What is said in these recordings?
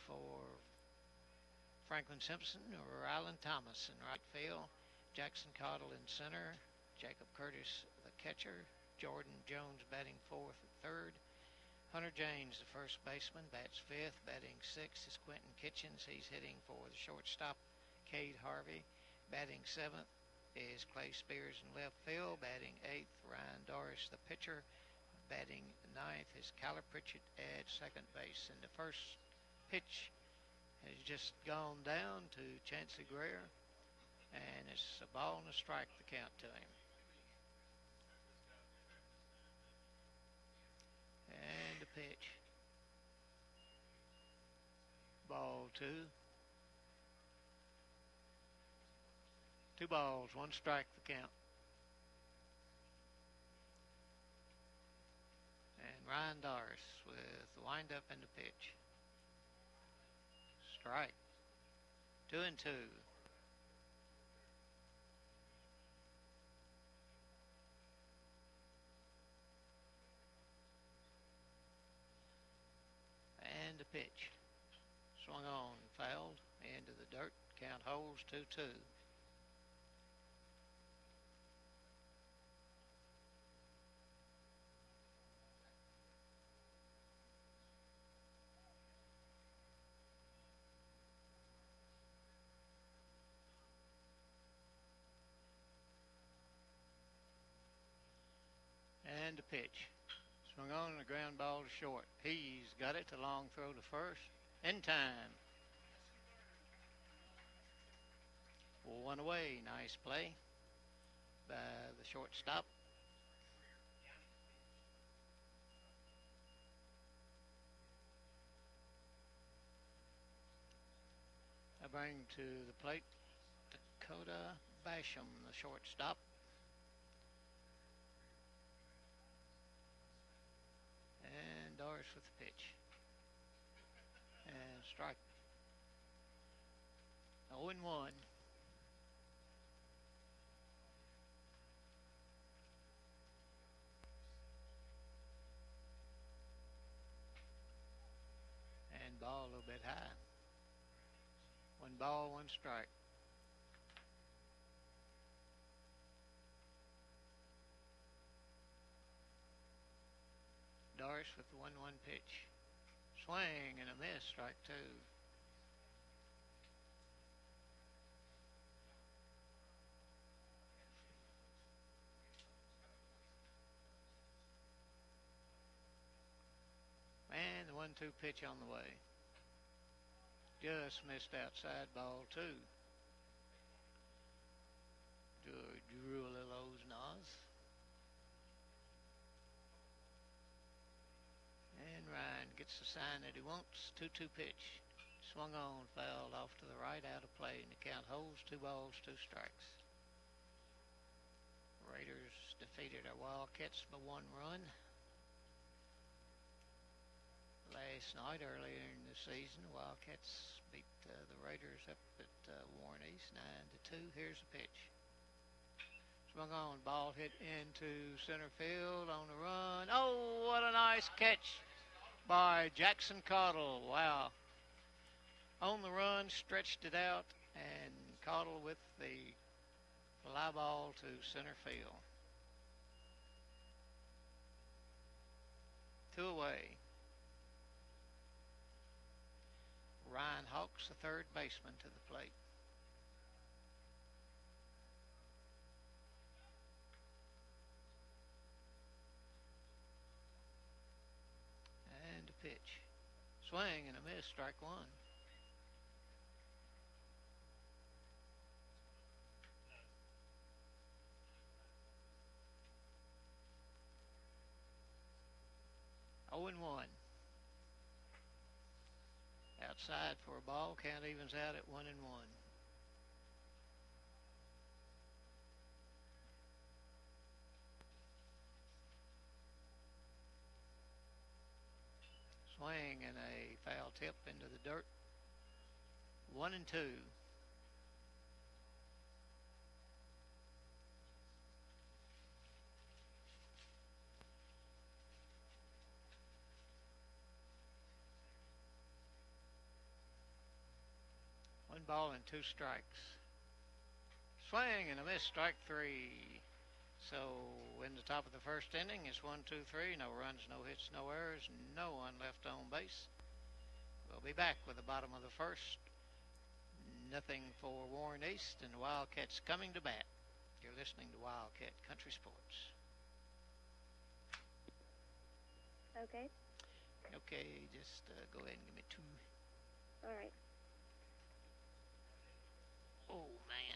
for Franklin Simpson or Rylan Thomas in right field, Jackson Cottle in center, Jacob Curtis the catcher, Jordan Jones batting fourth and third. Hunter James, the first baseman, bats fifth. Batting sixth is Quentin Kitchens. He's hitting for the shortstop, Cade Harvey. Batting seventh is Clay Spears in left field. Batting eighth, Ryan Doris, the pitcher. Batting ninth is Kyler Pritchett at second base. And the first pitch has just gone down to Chancey Greer, and it's a ball and a strike the count to him. And the pitch. Ball two. 2 balls, 1 strike the count. And Ryan Doris with the windup and the pitch. Strike. 2-2. And the pitch. Swung on, fouled, into the dirt. Count holds 2-2. And the pitch. Swung on and the ground ball to short. He's got it. A long throw to first. In time. 4-1 away. Nice play by the shortstop. I bring to the plate Dakota Basham, the shortstop. And Doris with the pitch. And strike. 0-1. And ball a little bit high. 1 ball, 1 strike. Doris with the 1-1 pitch. Swing and a miss, strike 2. And the 1-2 pitch on the way. Just missed outside, ball 2. Drew a little O's nose. And Ryan gets the sign that he wants. 2-2 pitch. Swung on, fouled off to the right, out of play, and the count holds 2 balls, 2 strikes. Raiders defeated our Wildcats by 1 run. Last night, earlier in the season, the Wildcats beat the Raiders up at Warren East 9-2. Here's the pitch. Swung on, ball hit into center field on the run. Oh, what a nice catch by Jackson Cottle. Wow. On the run, stretched it out, and Cottle with the fly ball to center field. 2 away. Ryan Hawks, the third baseman, to the plate. And a pitch. Swing and a miss, strike 1. Oh and 1. Outside for a ball. Count evens out at 1-1. Swing and a foul tip into the dirt. 1-2. One ball and two strikes. Swing and a miss, strike three. So in the top of the first inning, it's 1-2-3. No runs, no hits, no errors, no one left on base. We'll be back with the bottom of the first. Nothing for Warren East, and the Wildcats coming to bat. You're listening to Wildcat Country Sports. Okay. Okay, just go ahead and give me two. All right. Oh, man.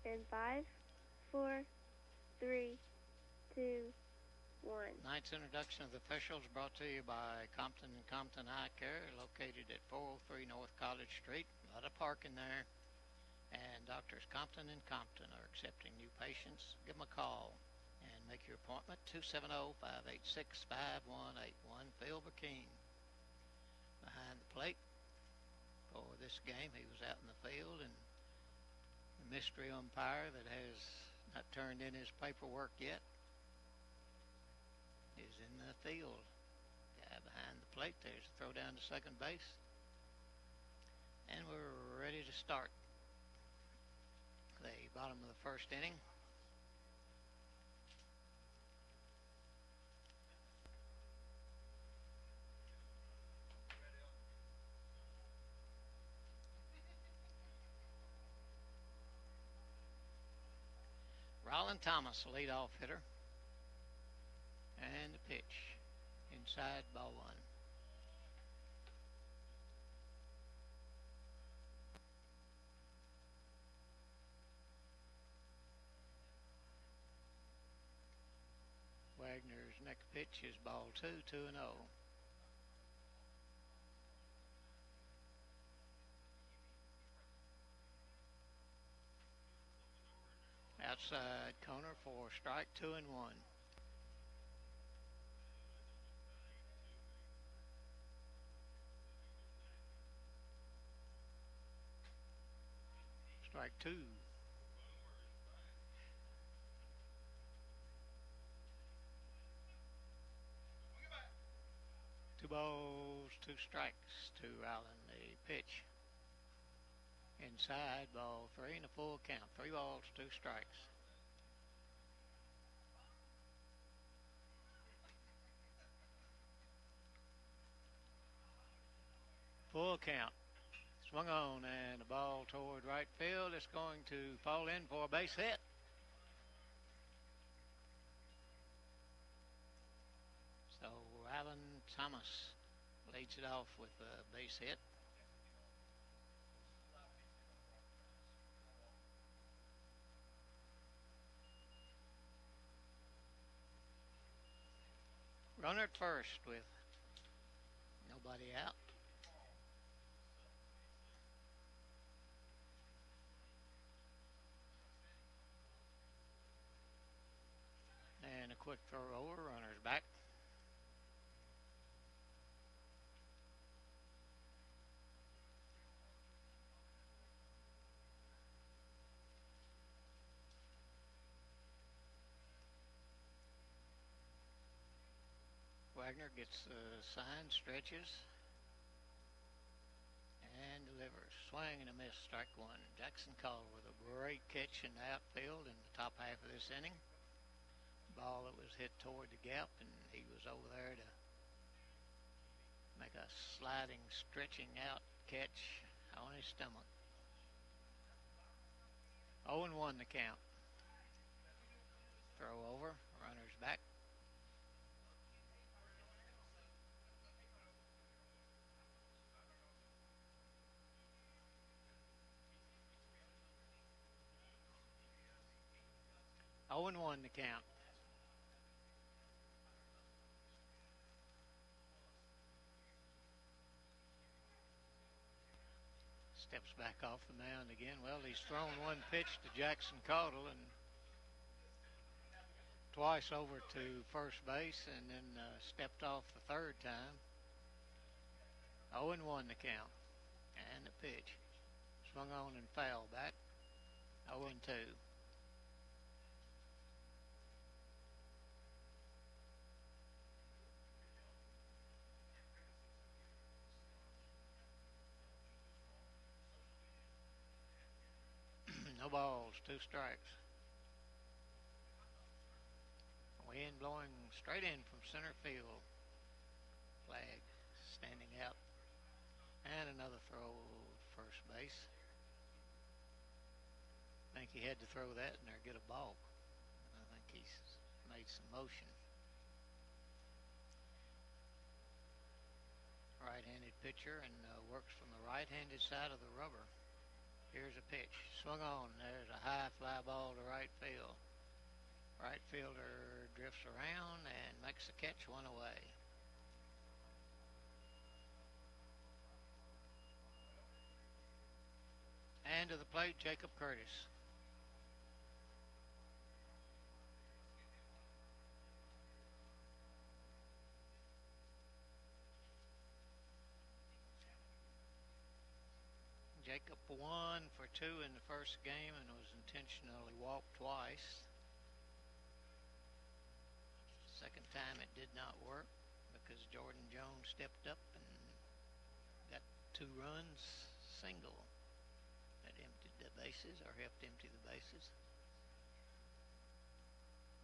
In 5, 4, 3, 2, 1. Night's introduction of the officials brought to you by Compton and Compton Eye Care, located at 403 North College Street. A lot of parking there. And Doctors Compton and Compton are accepting new patients. Give them a call and make your appointment. 270-586-5181. Phil Burkeen behind the plate for this game. He was out in the field, and the mystery umpire that has not turned in his paperwork yet is in the field. Guy behind the plate. There's a throw down to second base. And we're ready to start the bottom of the first inning. Roland Thomas, leadoff hitter. And the pitch. Inside, ball one. Wagner's next pitch is ball two, 2-0. Outside corner for strike 2-1. Strike two. Two balls, two strikes to Allen. The pitch. Inside, ball three and a full count. 3 balls, 2 strikes. Full count. Swung on, and the ball toward right field. It's going to fall in for a base hit. So Alan Thomas leads it off with a base hit. Runner at first with nobody out. And a quick throw over, runner's back. Wagner gets the sign, stretches, and delivers. Swing and a miss, strike one. Jackson Call with a great catch in the outfield in the top half of this inning. Ball that was hit toward the gap, and he was over there to make a sliding, stretching out catch on his stomach. 0-1 the count. Throw over, runner's back. Oh and 1 the count. Steps back off the mound again. Well, he's thrown one pitch to Jackson Caudle and twice over to first base, and then stepped off the third time. 0-1 the count. And the pitch. Swung on and foul back. 0-2. No balls, 2 strikes. Wind blowing straight in from center field. Flag standing out. And another throw first base. I think he had to throw that in there, get a ball. I think he's made some motion. Right-handed pitcher and works from the right-handed side of the rubber. Here's a pitch. Swung on. There's a high fly ball to right field. Right fielder drifts around and makes the catch, 1 away. And to the plate, Jacob Curtis. Jacob 1 for 2 in the first game and was intentionally walked twice. Second time it did not work because Jordan Jones stepped up and got 2 runs, single. That emptied the bases, or helped empty the bases.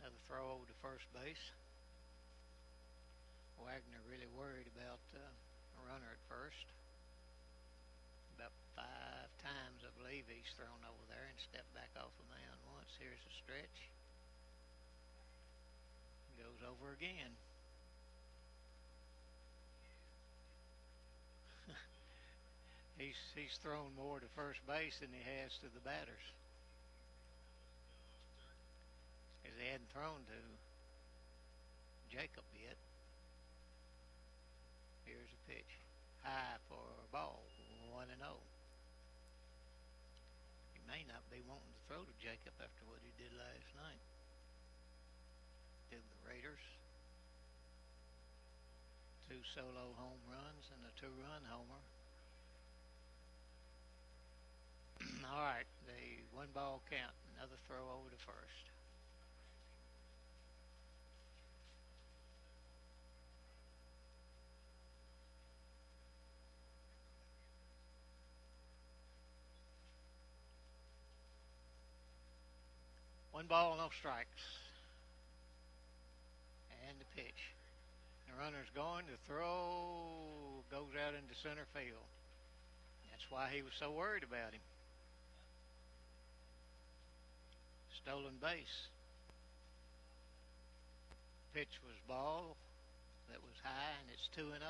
Another throw over to first base. Wagner really worried about a runner at first. About 5 times, I believe, he's thrown over there and stepped back off the mound once. Here's a stretch. Goes over again. He's thrown more to first base than he has to the batters. Because he hadn't thrown to Jacob yet. Here's a pitch. High for a ball. 1-0. He may not be wanting to throw to Jacob after what he did last night. Did the Raiders. 2 solo home runs and a 2-run homer. All right, the 1-ball count. Another throw over to first. One ball, no strikes. And the pitch. The runner's going to throw, goes out into center field. That's why he was so worried about him. Stolen base. Pitch was ball. That was high, and it's 2-0.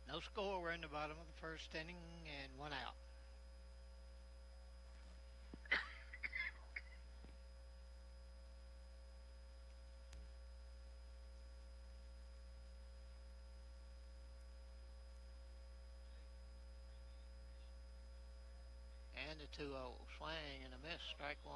No score. We're in the bottom of the first inning and 1 out. And a 2-0. Swing and a miss. Strike 1.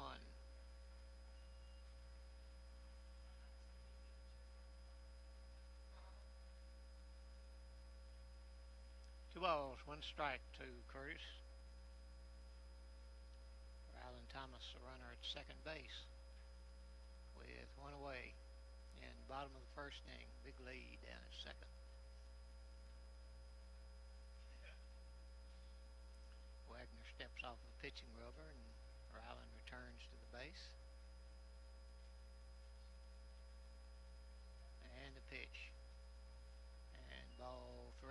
2 balls, 1 strike to Curtis. Alan Thomas, the runner at second base, with 1 away in the bottom of the first inning. Big lead down at second. Wagner steps off the pitching rubber and Ryland returns to the base.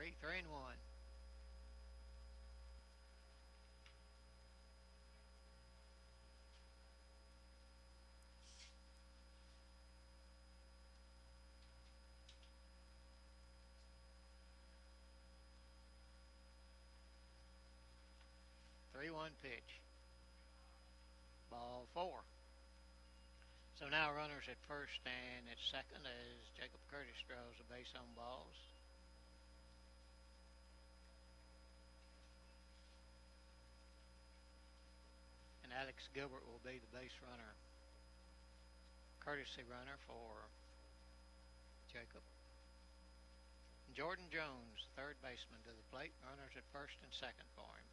3-1. Three-one pitch. Ball 4. So now runners at first and at second as Jacob Curtis draws a base on balls. And Alex Gilbert will be the base runner, courtesy runner for Jacob. Jordan Jones, third baseman, to the plate. Runners at first and second for him.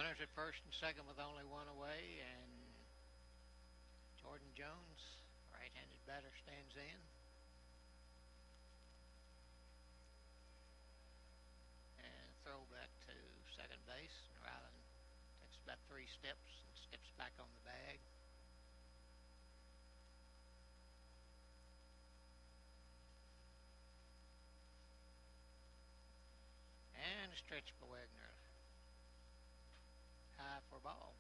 Runners at first and second with only one away, and Jordan Jones, right-handed batter, stands in. And throw back to second base. Ryland takes about 3 steps and steps back on the bag. And a stretch for Wagner. High for ball.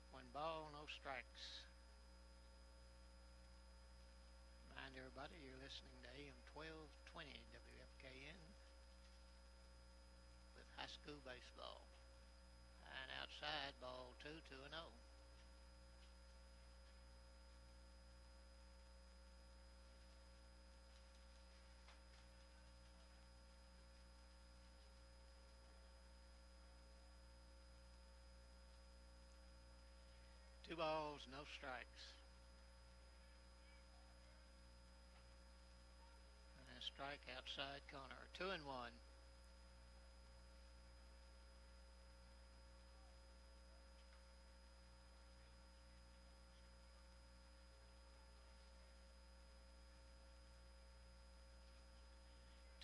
One ball, no strikes. Remind everybody you're listening to AM 1220 WFKN with high school baseball. And outside, ball 2, 2-0. Two balls, no strikes. And a strike outside corner. 2-1.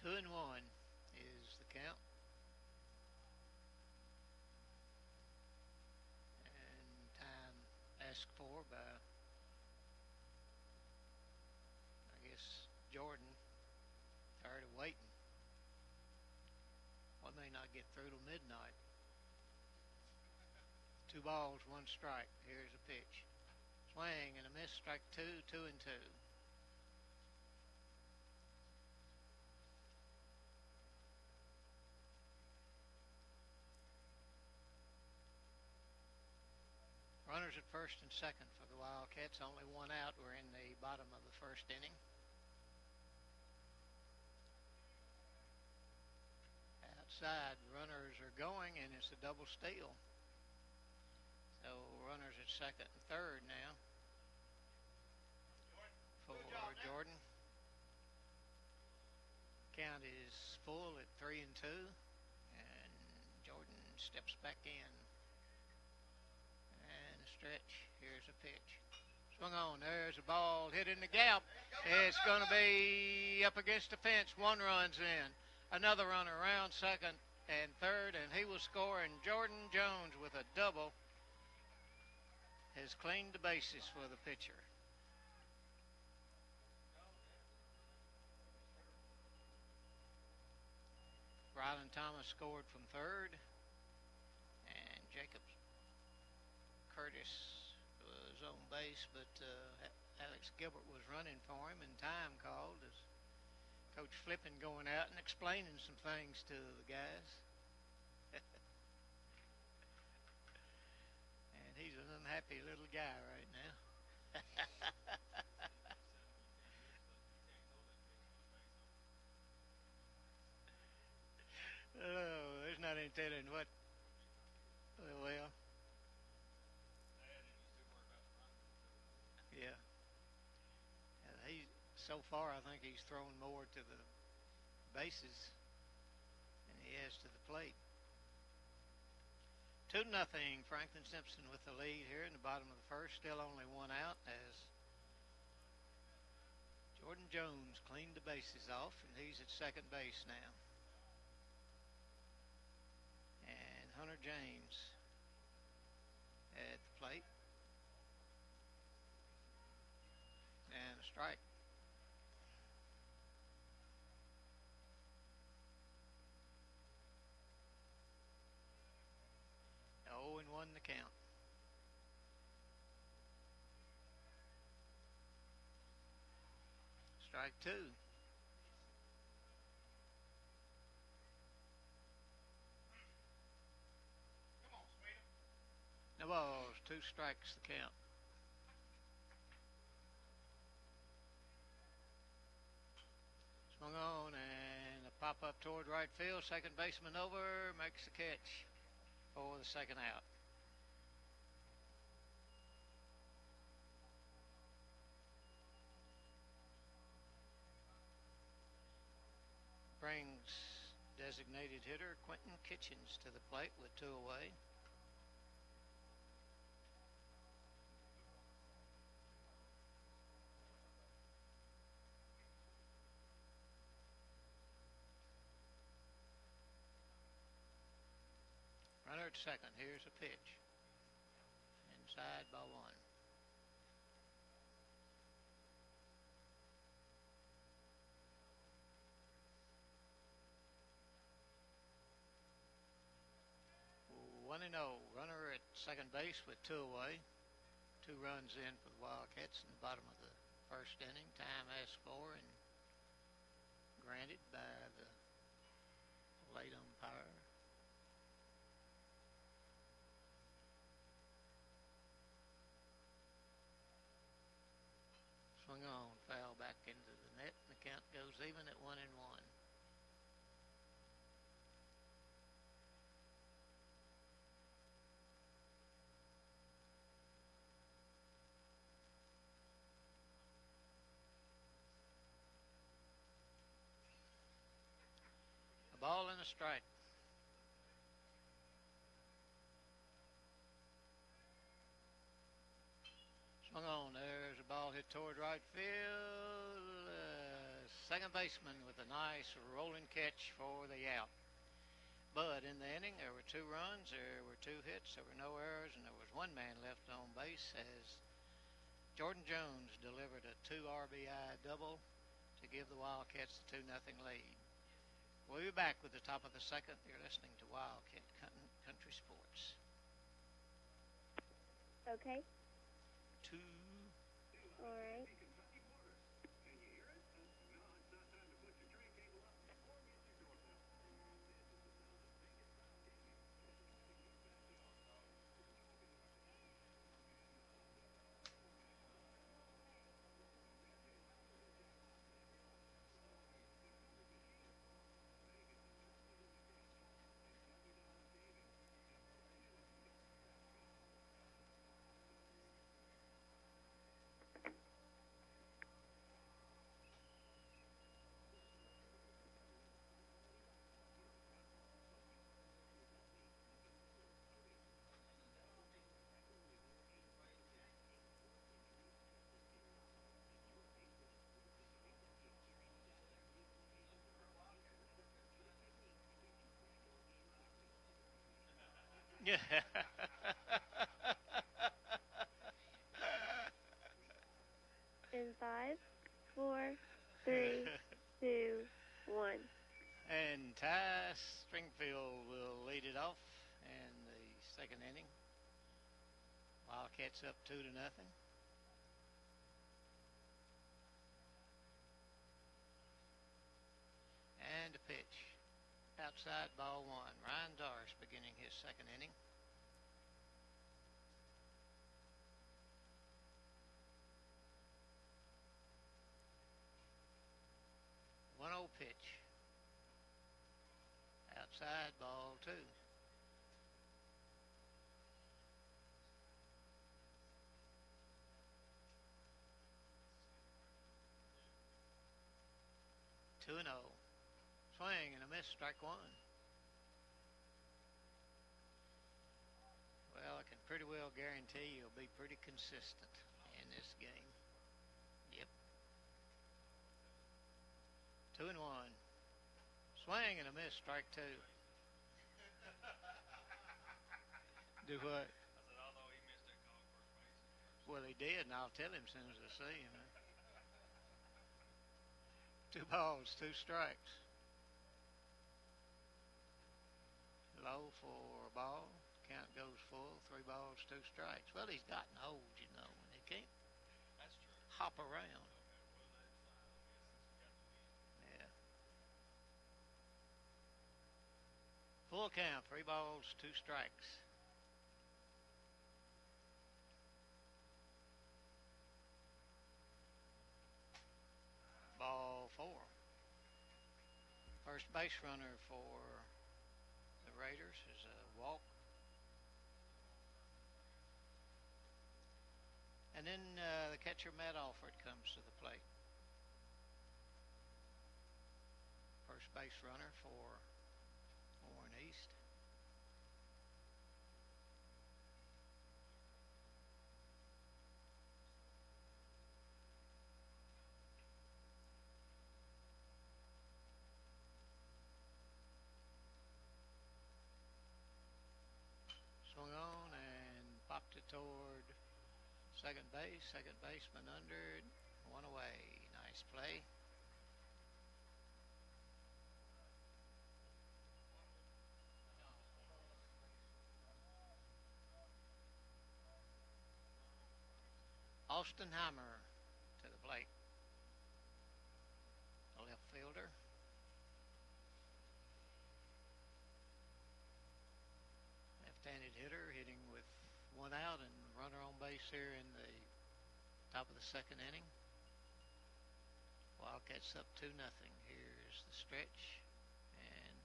Two and one is the count. Asked for by, I guess, Jordan. Tired of waiting. We may not get through till midnight. 2 balls, 1 strike. Here's a pitch. Swing and a miss. Strike 2, 2-2. Runners at first and second for the Wildcats. Only 1 out. We're in the bottom of the first inning. Outside, runners are going, and it's a double steal. So runners at second and third now for Jordan. Count is full at 3-2, and Jordan steps back in. Stretch. Here's a pitch. Swung on. There's a ball hit in the gap. It's going to be up against the fence. 1 run's in. Another runner around second and third, and he will score. And Jordan Jones with a double has cleaned the bases for the pitcher. Ryland Thomas scored from third, and Jacobs Curtis was on base, but Alex Gilbert was running for him, and time called as Coach Flippin going out and explaining some things to the guys. And he's an unhappy little guy right now. Oh, there's not any telling what. Well. Yeah. So far, I think he's thrown more to the bases than he has to the plate. 2-0. Franklin Simpson with the lead here in the bottom of the first. Still only one out as Jordan Jones cleaned the bases off, and he's at second base now. And Hunter James at the plate. And a strike. Oh, and 1 the count. Strike 2. No balls, 2 strikes the count. Swung on and a pop up toward right field. Second baseman over, makes the catch for the second out. Brings designated hitter Quentin Kitchens to the plate with 2 away. Runner at second. Here's a pitch. Inside, ball 1. One and 0. Runner at second base with 2 away. 2 runs in for the Wildcats in the bottom of the first inning. Time asked for and granted by the late umpire. Swung on, foul back into the net, and the count goes even at 1-1. A ball and a strike. Swung on. There's a ball hit toward right field. Second baseman with a nice rolling catch for the out. But in the inning, there were 2 runs, there were 2 hits, there were no errors, and there was 1 man left on base as Jordan Jones delivered a 2 RBI double to give the Wildcats the 2-0 lead. We'll be back with the top of the second. You're listening to Wildcat Country Sports. Okay. 2. All right. Yeah. In 5, 4, 3, 2, 1. And Ty Stringfield will lead it off in the second inning. Wildcats up 2-0. And a pitch. Outside, ball 1. Ryan Darsh beginning his second inning. One 0 pitch. Outside, ball 2. Two and 0. Swing and a miss, strike 1. pretty well guarantee you'll be pretty consistent in this game. Yep. 2-1. Swing and a miss, strike two. Do what? Well, he did, and I'll tell him as soon as I see him. 2 balls, 2 strikes. Low for a ball. Count goes full. 3 balls, 2 strikes. Well, he's gotten old, you know, and he can't hop around. Yeah. Full count. 3 balls, 2 strikes. Ball 4. First base runner for the Raiders is a walk. And then the catcher, Matt Alford, comes to the plate. First base runner for Warren East. Swung on and popped it toward second base. Second baseman under it. 1 away. Nice play. Austin Heimer to the plate. The left fielder. Left-handed hitter, hitting with 1 out and runner on base here in the top of the second inning. Wildcats up 2-0. Here's the stretch, and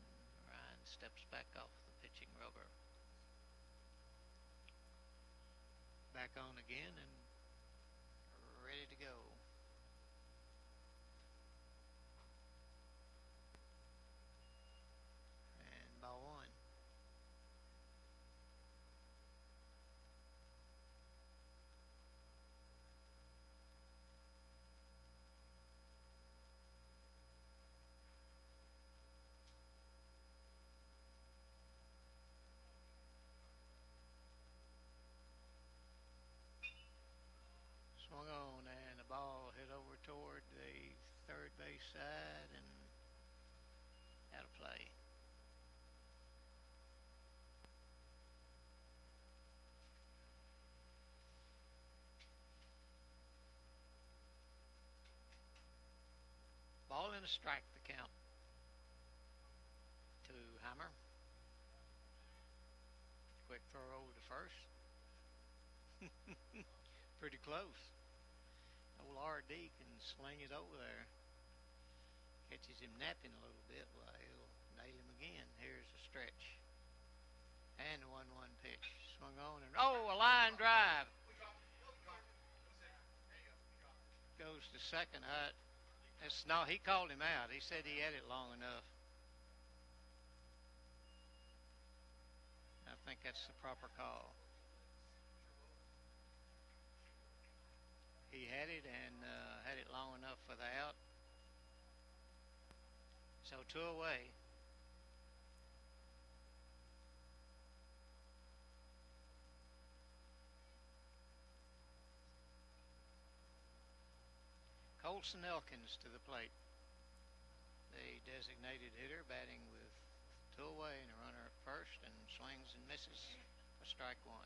Ryan steps back off the pitching rubber. Back on again and ready to go. And ball 1. Swung on and the ball hit over toward the third base side and out of play. Ball and a strike, the count to Heimer. Quick throw over to first. Pretty close. Old RD can sling it over there. Catches him napping a little bit. Well, he'll nail him again. Here's the stretch. And the 1-1 pitch. Swung on and, a line drive. Goes to second. No, he called him out. He said he had it long enough. I think that's the proper call. He had it and had it long enough for the out. So 2 away. Colson Elkins to the plate. The designated hitter, batting with 2 away and a runner at first, and swings and misses for strike 1.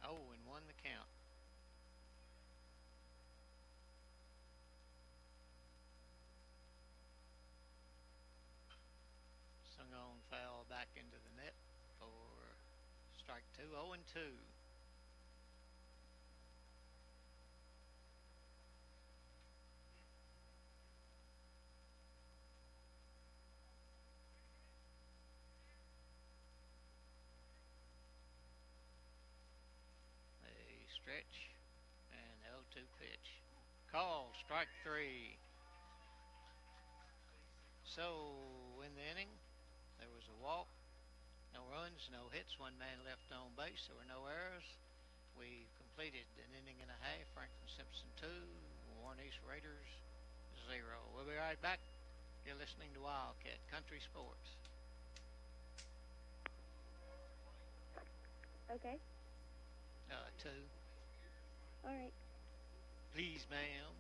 And 1 the count. Swung on, foul back into the net for strike 2. 0-2. Stretch and 0-2 pitch. Call, strike three. So, in the inning, there was a walk, no runs, no hits, one man left on base, there were no errors. We completed an inning and a half. Franklin Simpson 2, Warren East Raiders 0. We'll be right back. You're listening to Wildcat Country Sports. Okay. 2. All right. Please, ma'am.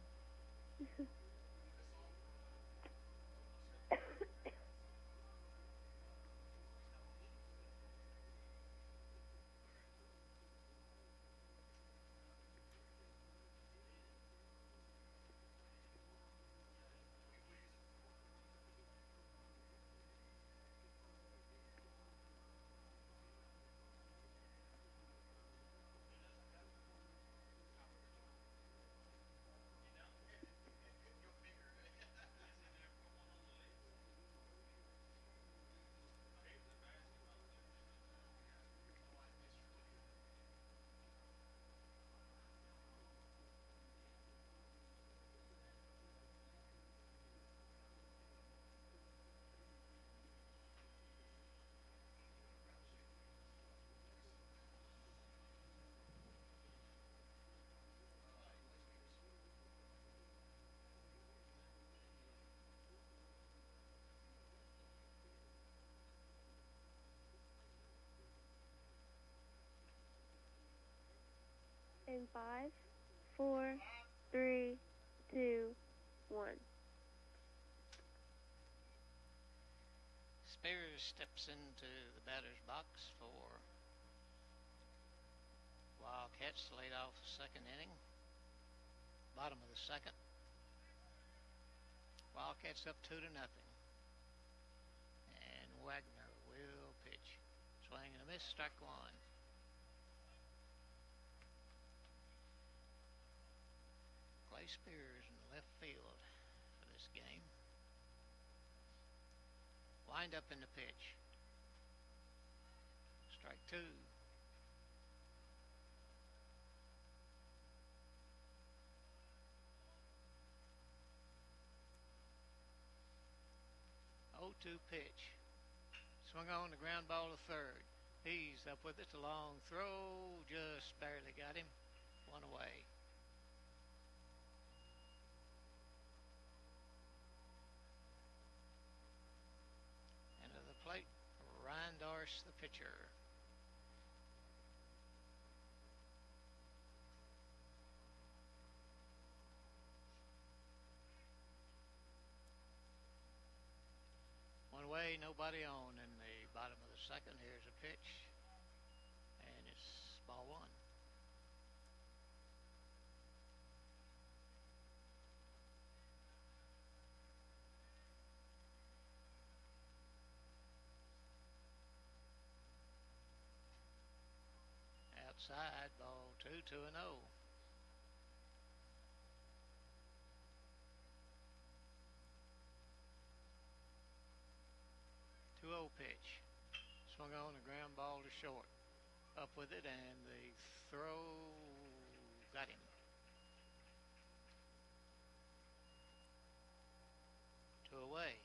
In 5, 4, 3, 2, 1. Spears steps into the batter's box for Wildcats to lead off the second inning. Bottom of the second. Wildcats up 2-0. And Wagner will pitch. Swing and a miss, strike one. Clay Spears in the left field for this game. Wind up in the pitch. Strike two. Oh, 2 pitch. Swung on the ground ball to third. He's up with it. A long throw. Just barely got him. One away. And to the plate, Ryan Darce, the pitcher. One away, nobody on in the bottom of the second. Here's a pitch. And it's ball one. Outside, ball two, 2-0. 2-0 pitch. Swung on the ground ball to short. Up with it, and the throw got him. 2 away.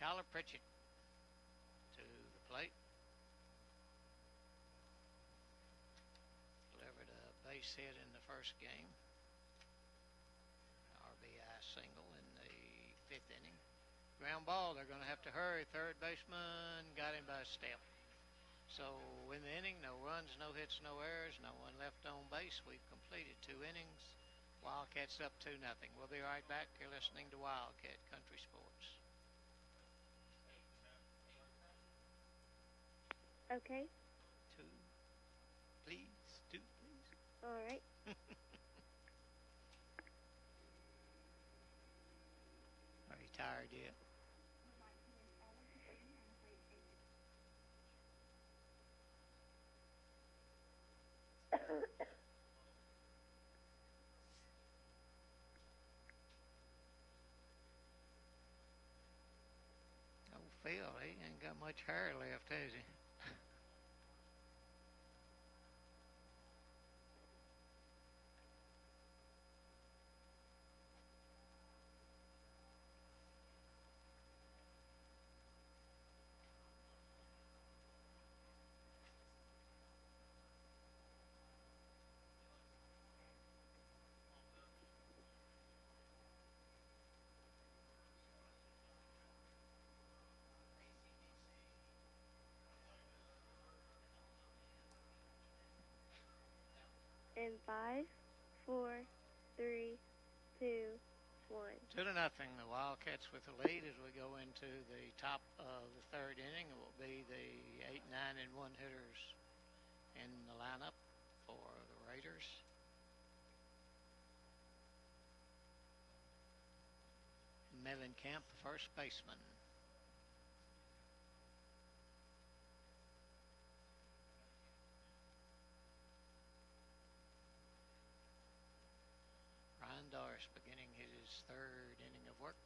Kyler Pritchett to the plate. Delivered a base hit in the first game. RBI single in the 5th inning. Ground ball, they're going to have to hurry. Third baseman got him by a step. So in the inning, no runs, no hits, no errors, no one left on base. We've completed 2 innings. Wildcats up 2-0. We'll be right back. You're listening to Wildcat Country Sports. Okay. 2, please. 2, please. All right. Are you tired yet? Oh, Phil, he ain't got much hair left, has he? in 5, 4, 3, 2, 1. 2-0. The Wildcats with the lead as we go into the top of the third inning. It will be the 8, 9, and 1 hitters in the lineup for the Raiders. Mellencamp, the first baseman. Ryan Doris beginning his third inning of work.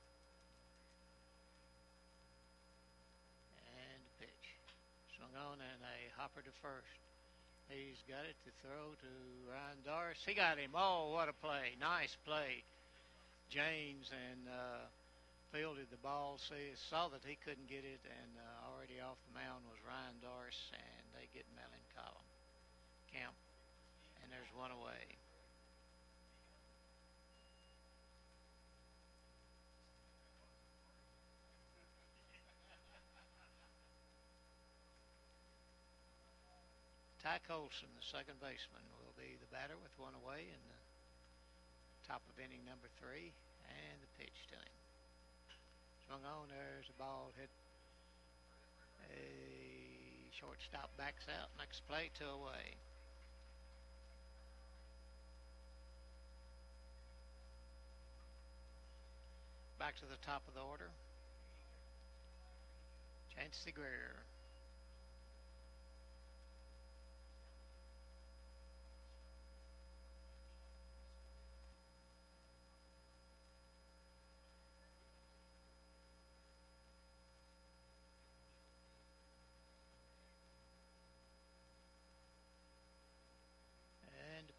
And pitch. Swung on and a hopper to first. He's got it to throw to Ryan Doris. He got him. Oh, what a play. Nice play. James and fielded the ball, saw that he couldn't get it, and already off the mound was Ryan Doris, and they get Mellencamp, and there's one away. Ty Colson, the second baseman, will be the batter with one away in the top of inning number 3, and the pitch to him. Swung on, there's a ball hit. A shortstop backs out. Next play, 2 away. Back to the top of the order. Chancey Greer.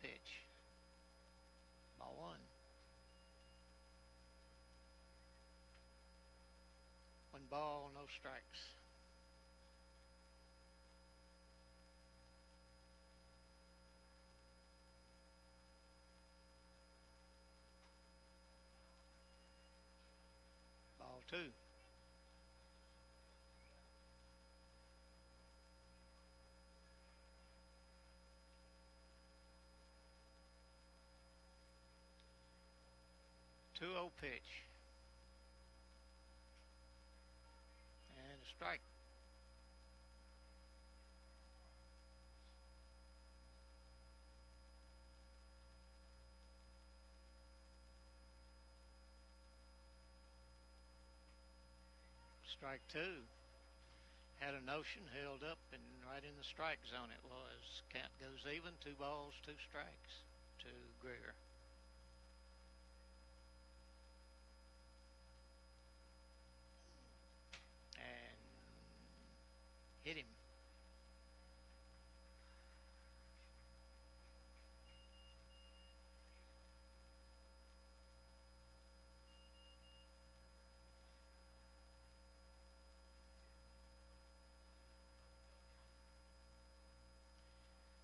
Pitch. Ball 1. 1 ball, no strikes. Ball 2. Two-0 pitch. And a strike. Strike 2. Had a notion, held up, and right in the strike zone it was. Count goes even, 2 balls, 2 strikes to Greer. Hit him.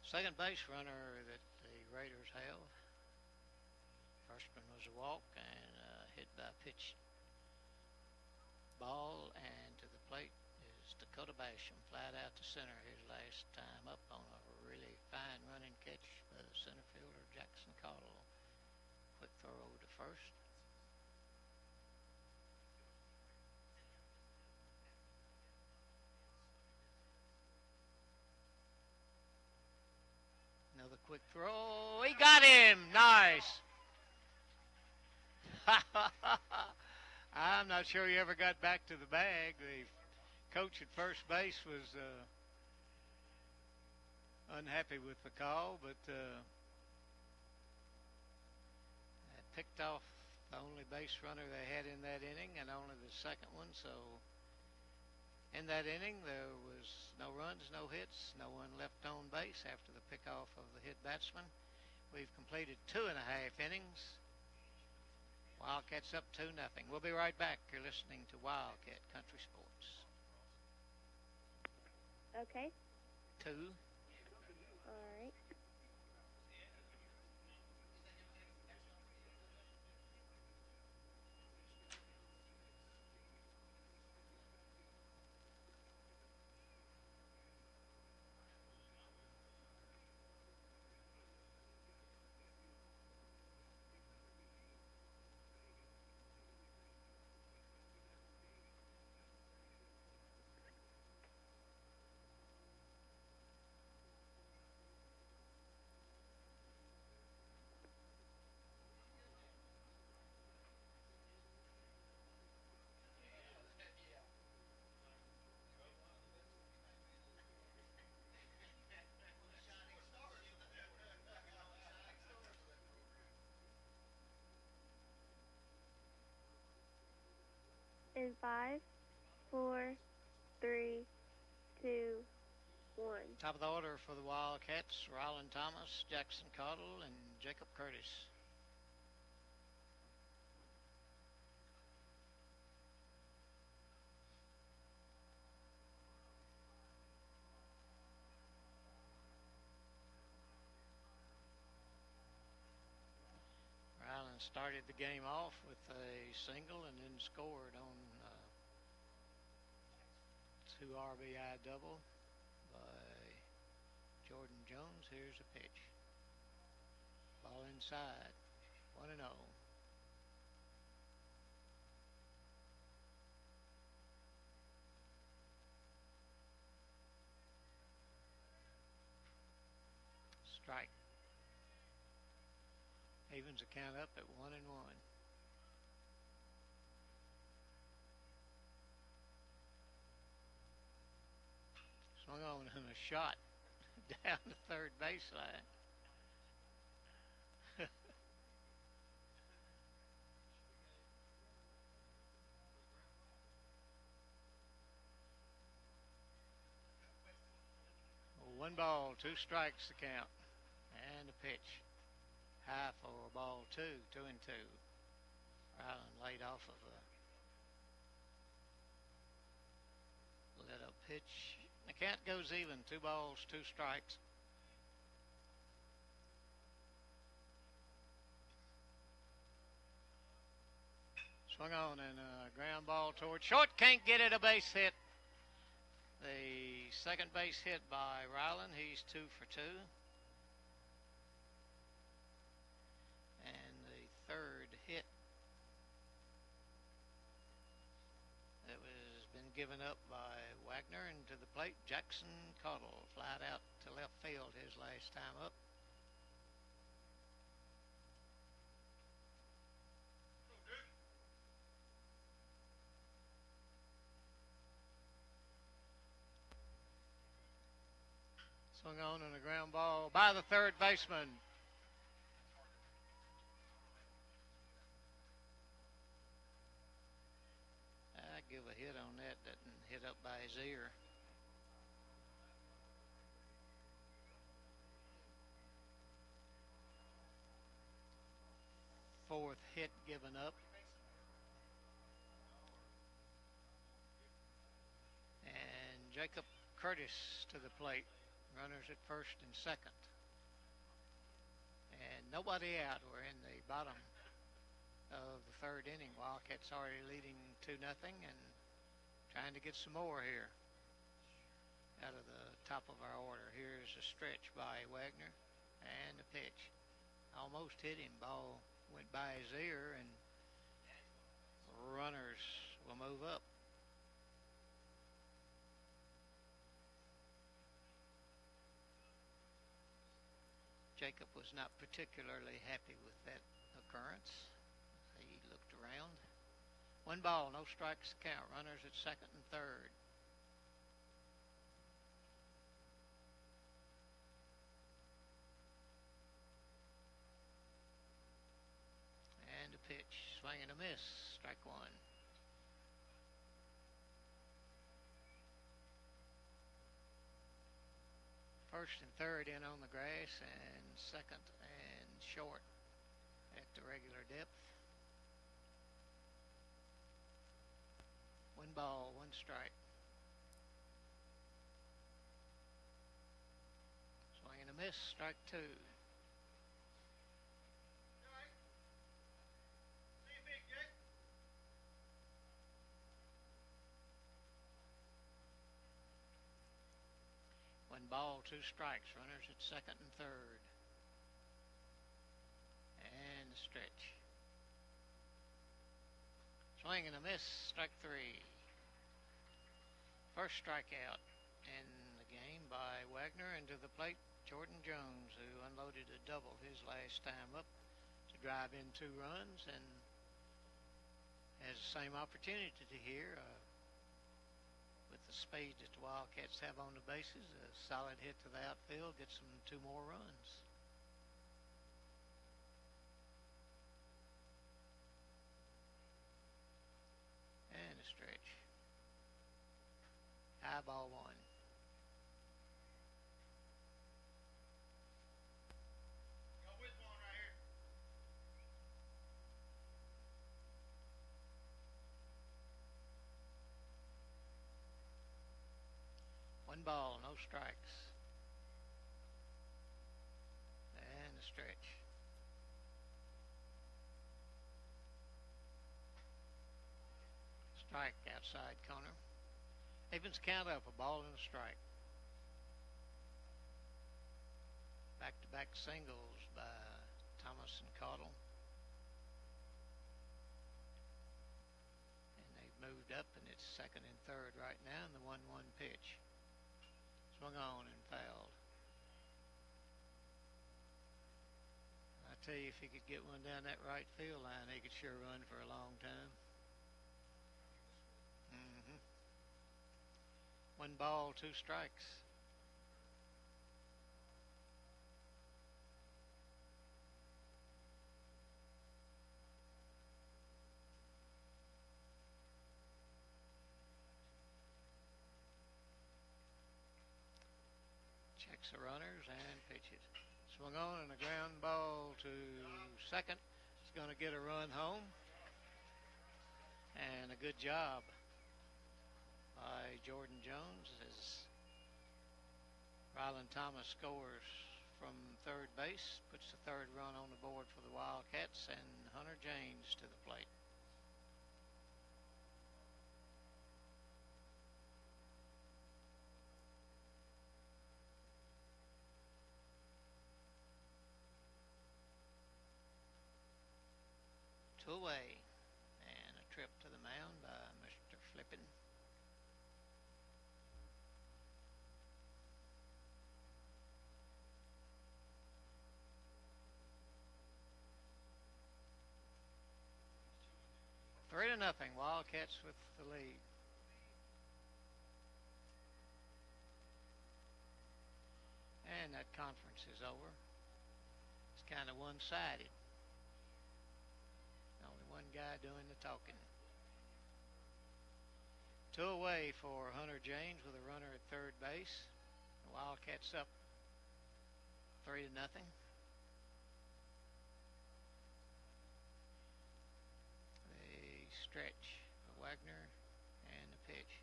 Second base runner that the Raiders have. First one was a walk and hit by a pitch ball, and to the plate Dakota Basham, flat out to center his last time up on a really fine running catch by the center fielder Jackson Cottle. Quick throw to first. Another quick throw. He got him. Nice. I'm not sure he ever got back to the bag. The coach at first base was unhappy with the call, but picked off the only base runner they had in that inning and only the second one. So in that inning there was no runs, no hits, no one left on base after the pickoff of the hit batsman. We've completed 2.5 innings. Wildcats up 2-0. We'll be right back. You're listening to Wildcat Country Sports. Okay. 2. All right. in 5, 4, 3, 2, 1. Top of the order for the Wildcats, Ryland Thomas, Jackson Cottle, and Jacob Curtis. Ryland started the game off with a single and then scored on 2 RBI double by Jordan Jones. Here's a pitch. Ball inside. 1-0. Strike. Evens the count up at 1-1. Swung on and a shot down the third baseline. One ball, 2 strikes the count. And a pitch. High for ball 2, 2-2. Ryland laid off of a let up pitch. The count goes even. 2 balls, 2 strikes. Swung on and a ground ball toward short. Can't get it. A base hit. The second base hit by Ryland. He's 2 for 2. And the third hit that was been given up by Wagner, and to the plate, Jackson Cottle flied out to left field his last time up. Swung on and a ground ball by the third baseman. I give a hit on that. Didn't hit up by his ear. Fourth hit given up. And Jacob Curtis to the plate. Runners at first and second. And nobody out. We're in the bottom of the third inning. Wildcats already leading 2-0 and trying to get some more here out of the top of our order. Here's a stretch by Wagner and a pitch. Almost hit him. Ball went by his ear, and runners will move up. Jacob was not particularly happy with that occurrence. He looked around. 1 ball, no strikes to count. Runners at second and third. And a pitch. Swing and a miss. Strike 1. First and third in on the grass, and second and short at the regular depth. 1 ball, 1 strike. Swing and a miss, strike 2. One ball, 2 strikes. Runners at second and third. And a stretch. Swing and a miss, strike 3. First strikeout in the game by Wagner, and to the plate, Jordan Jones, who unloaded a double his last time up to drive in 2 runs, and has the same opportunity here. With the speed that the Wildcats have on the bases, a solid hit to the outfield gets them 2 more runs. And a stretch. High ball one. One ball, no strikes. And a stretch. Strike outside corner. Evens count up, a ball and a strike. Back-to-back singles by Thomas and Caudle. And they've moved up, and it's second and third right now in the 1-1 pitch. Swung on and fouled. I tell you, if he could get one down that right field line, he could sure run for a long time. One ball, two strikes. Checks the runners and pitches. Swung on and a ground ball to second. It's going to get a run home. And a good job by Jordan Jones as Ryland Thomas scores from third base, puts the third run on the board for the Wildcats, and Hunter James to the plate. Two away, and a trip to the mound by Mr. Flippin. Three to nothing, Wildcats with the lead. And that conference is over. It's kind of one-sided. Only one guy doing the talking. Two away for Hunter James with a runner at third base. The Wildcats up 3 to nothing. Stretch for Wagner and the pitch.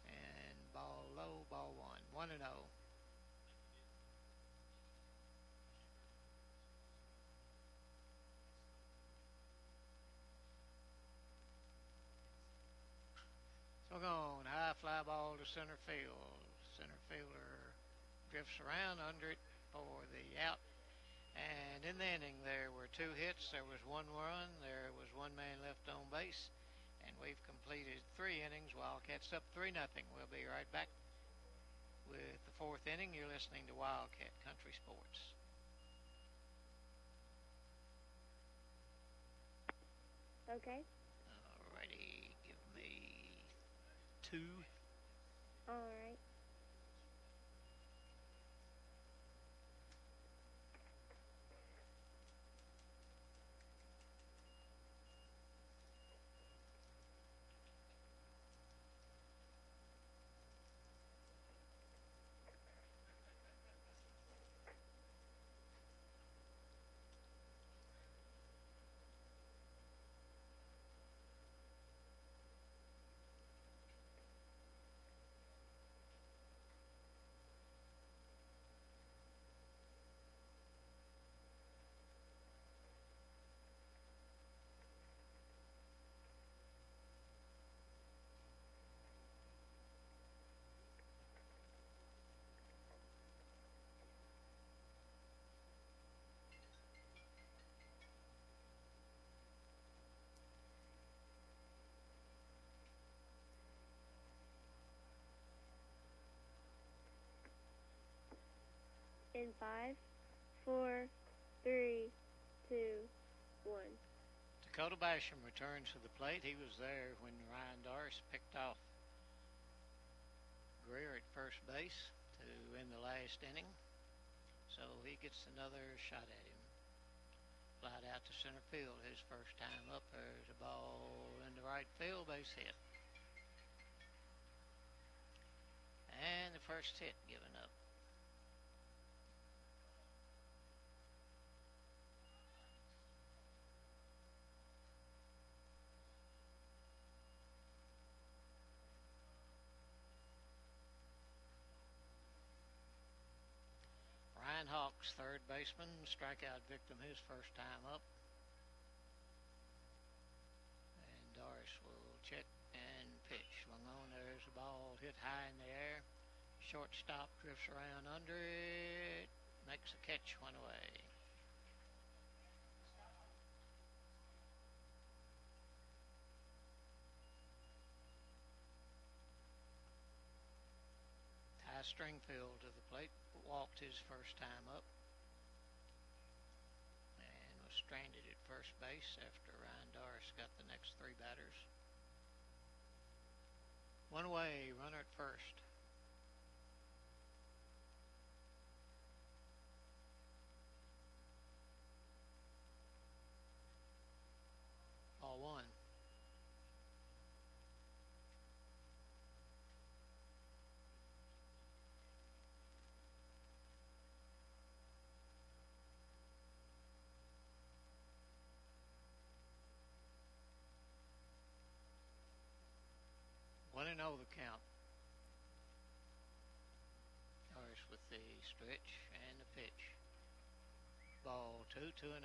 And ball low, ball one. 1-0. Swung on, high fly ball to center field. Center fielder drifts around under it for the out. And in the inning, there were 2 hits. There was 1 run. There was 1 man left on base. And we've completed 3 innings. Wildcats up 3-0. We'll be right back with the 4th inning. You're listening to Wildcat Country Sports. Okay. Alrighty. Give me 2. All right. In 5, 4, 3, 2, 1. Dakota Basham returns to the plate. He was there when Ryan Doris picked off Greer at first base to end the last inning. So he gets another shot at him. Flied out to center field his first time up. There's a ball into right field, base hit. first hit given up. Ryan Hawks, third baseman, strikeout victim his first time up. And Doris will check and pitch. Swung on, there's a ball hit high in the air. Shortstop drifts around under it, makes a catch one away. Ty Stringfield to the plate, walked his first time up and was stranded at first base after Ryan Doris got the next three batters. One away, runner at first. Ball one. One and oh the count. Doris with the stretch and the pitch. Ball two, 2-0.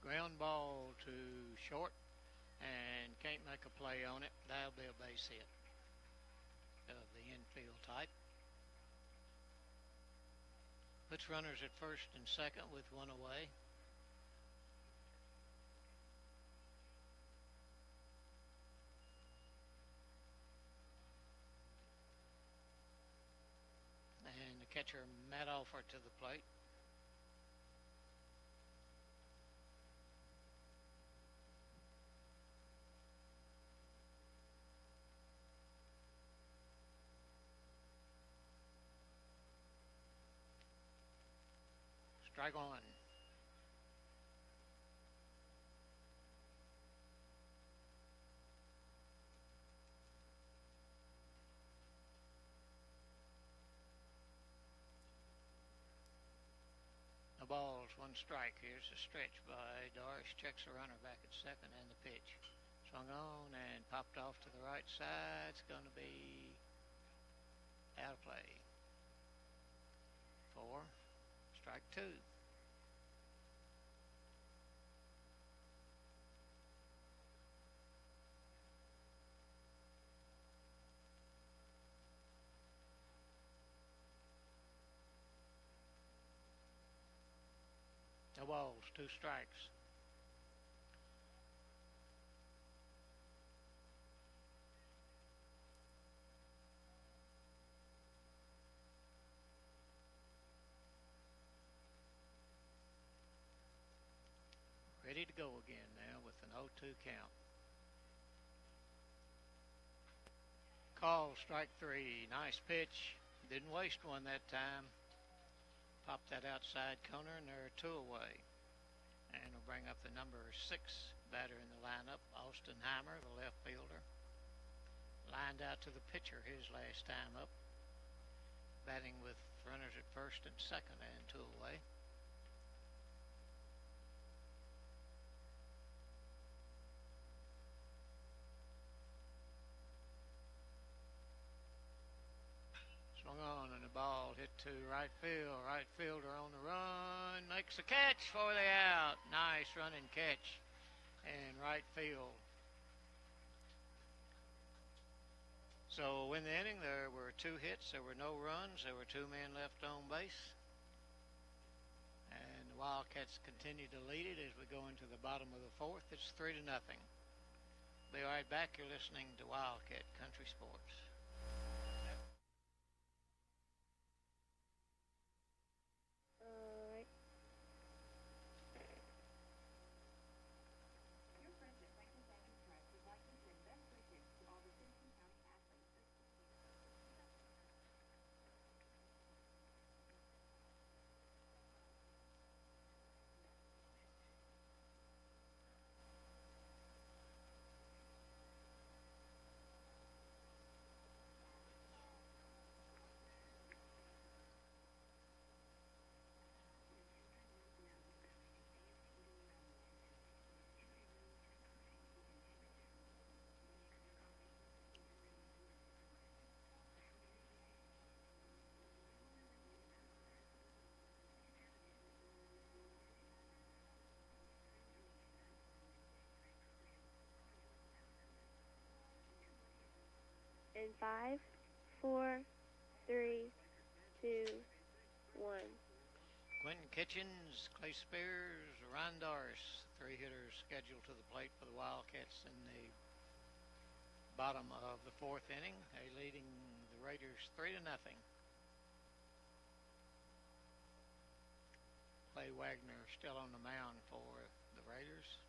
Ground ball to short, and can't make a play on it. That'll be a base hit of the infield type. Puts runners at first and second with one away. And the catcher, Matt Alford, to the plate. Strike one. No balls, one strike. Here's a stretch by Doris. Checks the runner back at second and the pitch. Swung on and popped off to the right side. It's going to be out of play. 4, strike 2. No balls, 2 strikes. Ready to go again now with an 0-2 count. Call, strike 3. Nice pitch. Didn't waste one that time. Popped that outside corner, and there are 2 away. And we'll bring up the number 6 batter in the lineup, Austin Heimer, the left fielder. Lined out to the pitcher his last time up. Batting with runners at first and second and 2 away. Swung on and the ball hit to right field. Right fielder on the run. Makes a catch for the out. Nice running catch in right field. So in the inning there were 2 hits. There were no runs. There were 2 men left on base. And the Wildcats continue to lead it as we go into the bottom of the 4th. It's 3-0. Be right back. You're listening to Wildcat Country Sports. In 5, 4, 3, 2, 1. Quentin Kitchens, Clay Spears, Ryan Doris, three hitters scheduled to the plate for the Wildcats in the bottom of the fourth inning. They leading the Raiders 3-0. Clay Wagner still on the mound for the Raiders.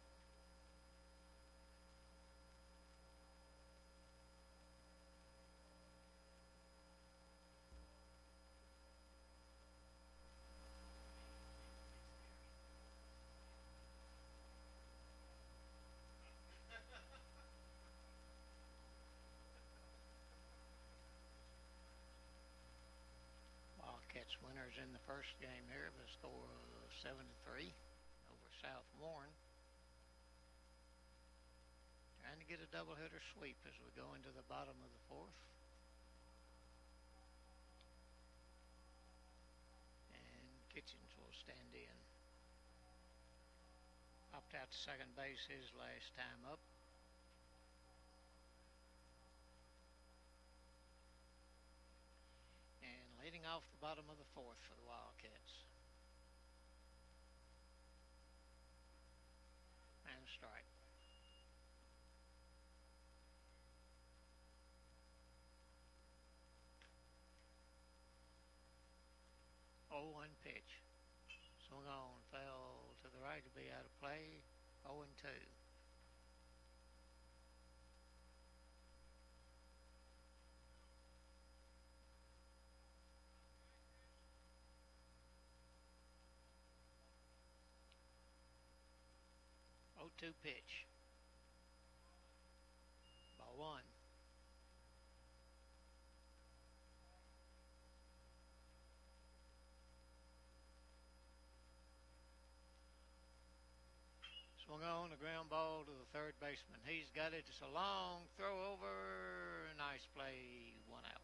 Wildcats winners in the first game here by a score of 7-3 over South Warren. Trying to get a doubleheader sweep as we go into the bottom of the fourth. And Kitchens will stand in. Popped out to second base his last time up. And leading off the bottom of the fourth for the Wildcats. And a strike. 0-1 pitch. Swung on, fell to the right to be out of play. 0-2. Pitch. Ball 1. Swung on, a ground ball to the third baseman. He's got it. It's a long throw over. Nice play. 1 out.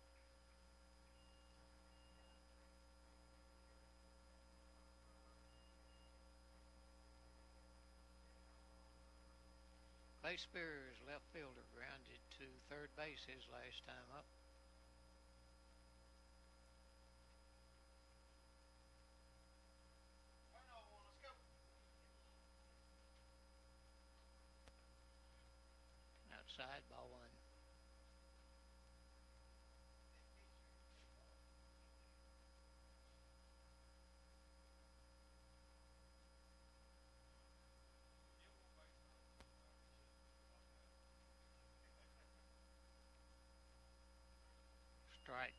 Clay Spears, left fielder, grounded to third base his last time up. Outside, ball 1. Strike.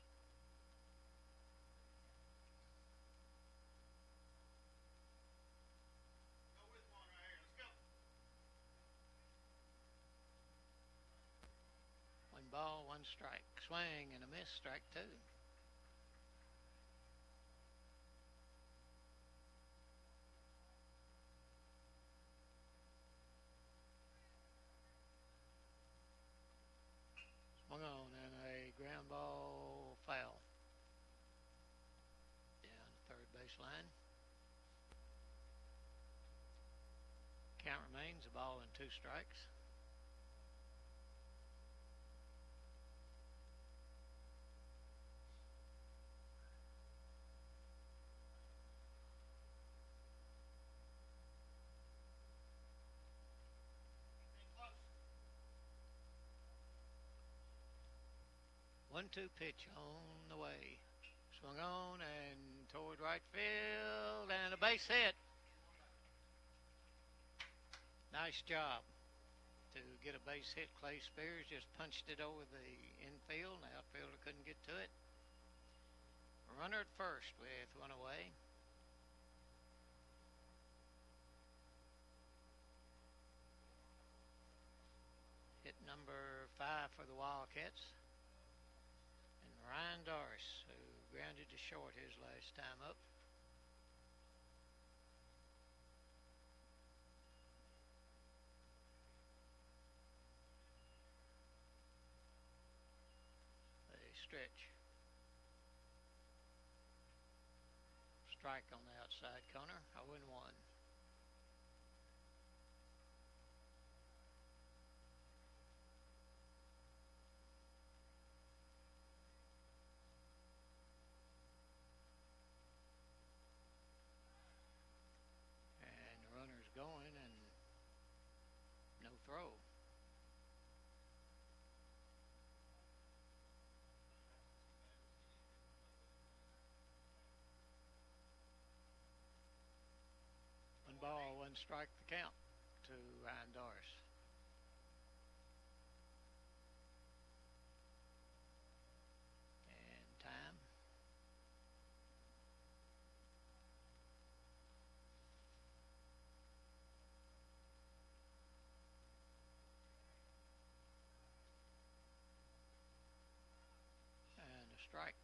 One ball, 1 strike. Swing and a miss, strike 2. Swung on and a ground ball foul. Down the third baseline. Count remains a ball and 2 strikes. One-two pitch on the way. Swung on and toward right field and a base hit. Nice job to get a base hit. Clay Spears just punched it over the infield. The outfielder couldn't get to it. Runner at first with 1 away. Hit number 5 for the Wildcats. Ryan Doris, who grounded to short his last time up. A stretch. Strike on the outside corner, 0-1. throw. One ball, one strike the count to Ryan Doris. And time. And a strike.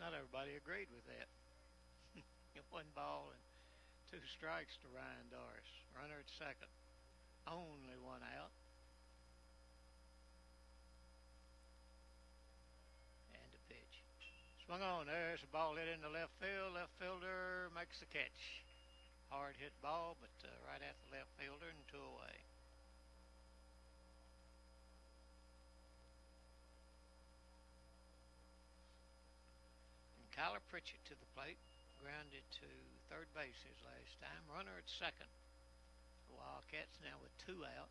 Not everybody agreed with that. One ball and two strikes to Ryan Doris. Runner at second. Only one out. And a pitch. Swung on. There's a ball hit into left field. Left fielder makes the catch. Hard hit ball, but right at the left fielder and two away. And Kyler Pritchett to the plate. Grounded to third base his last time. Runner at second. The Wildcats now with two out.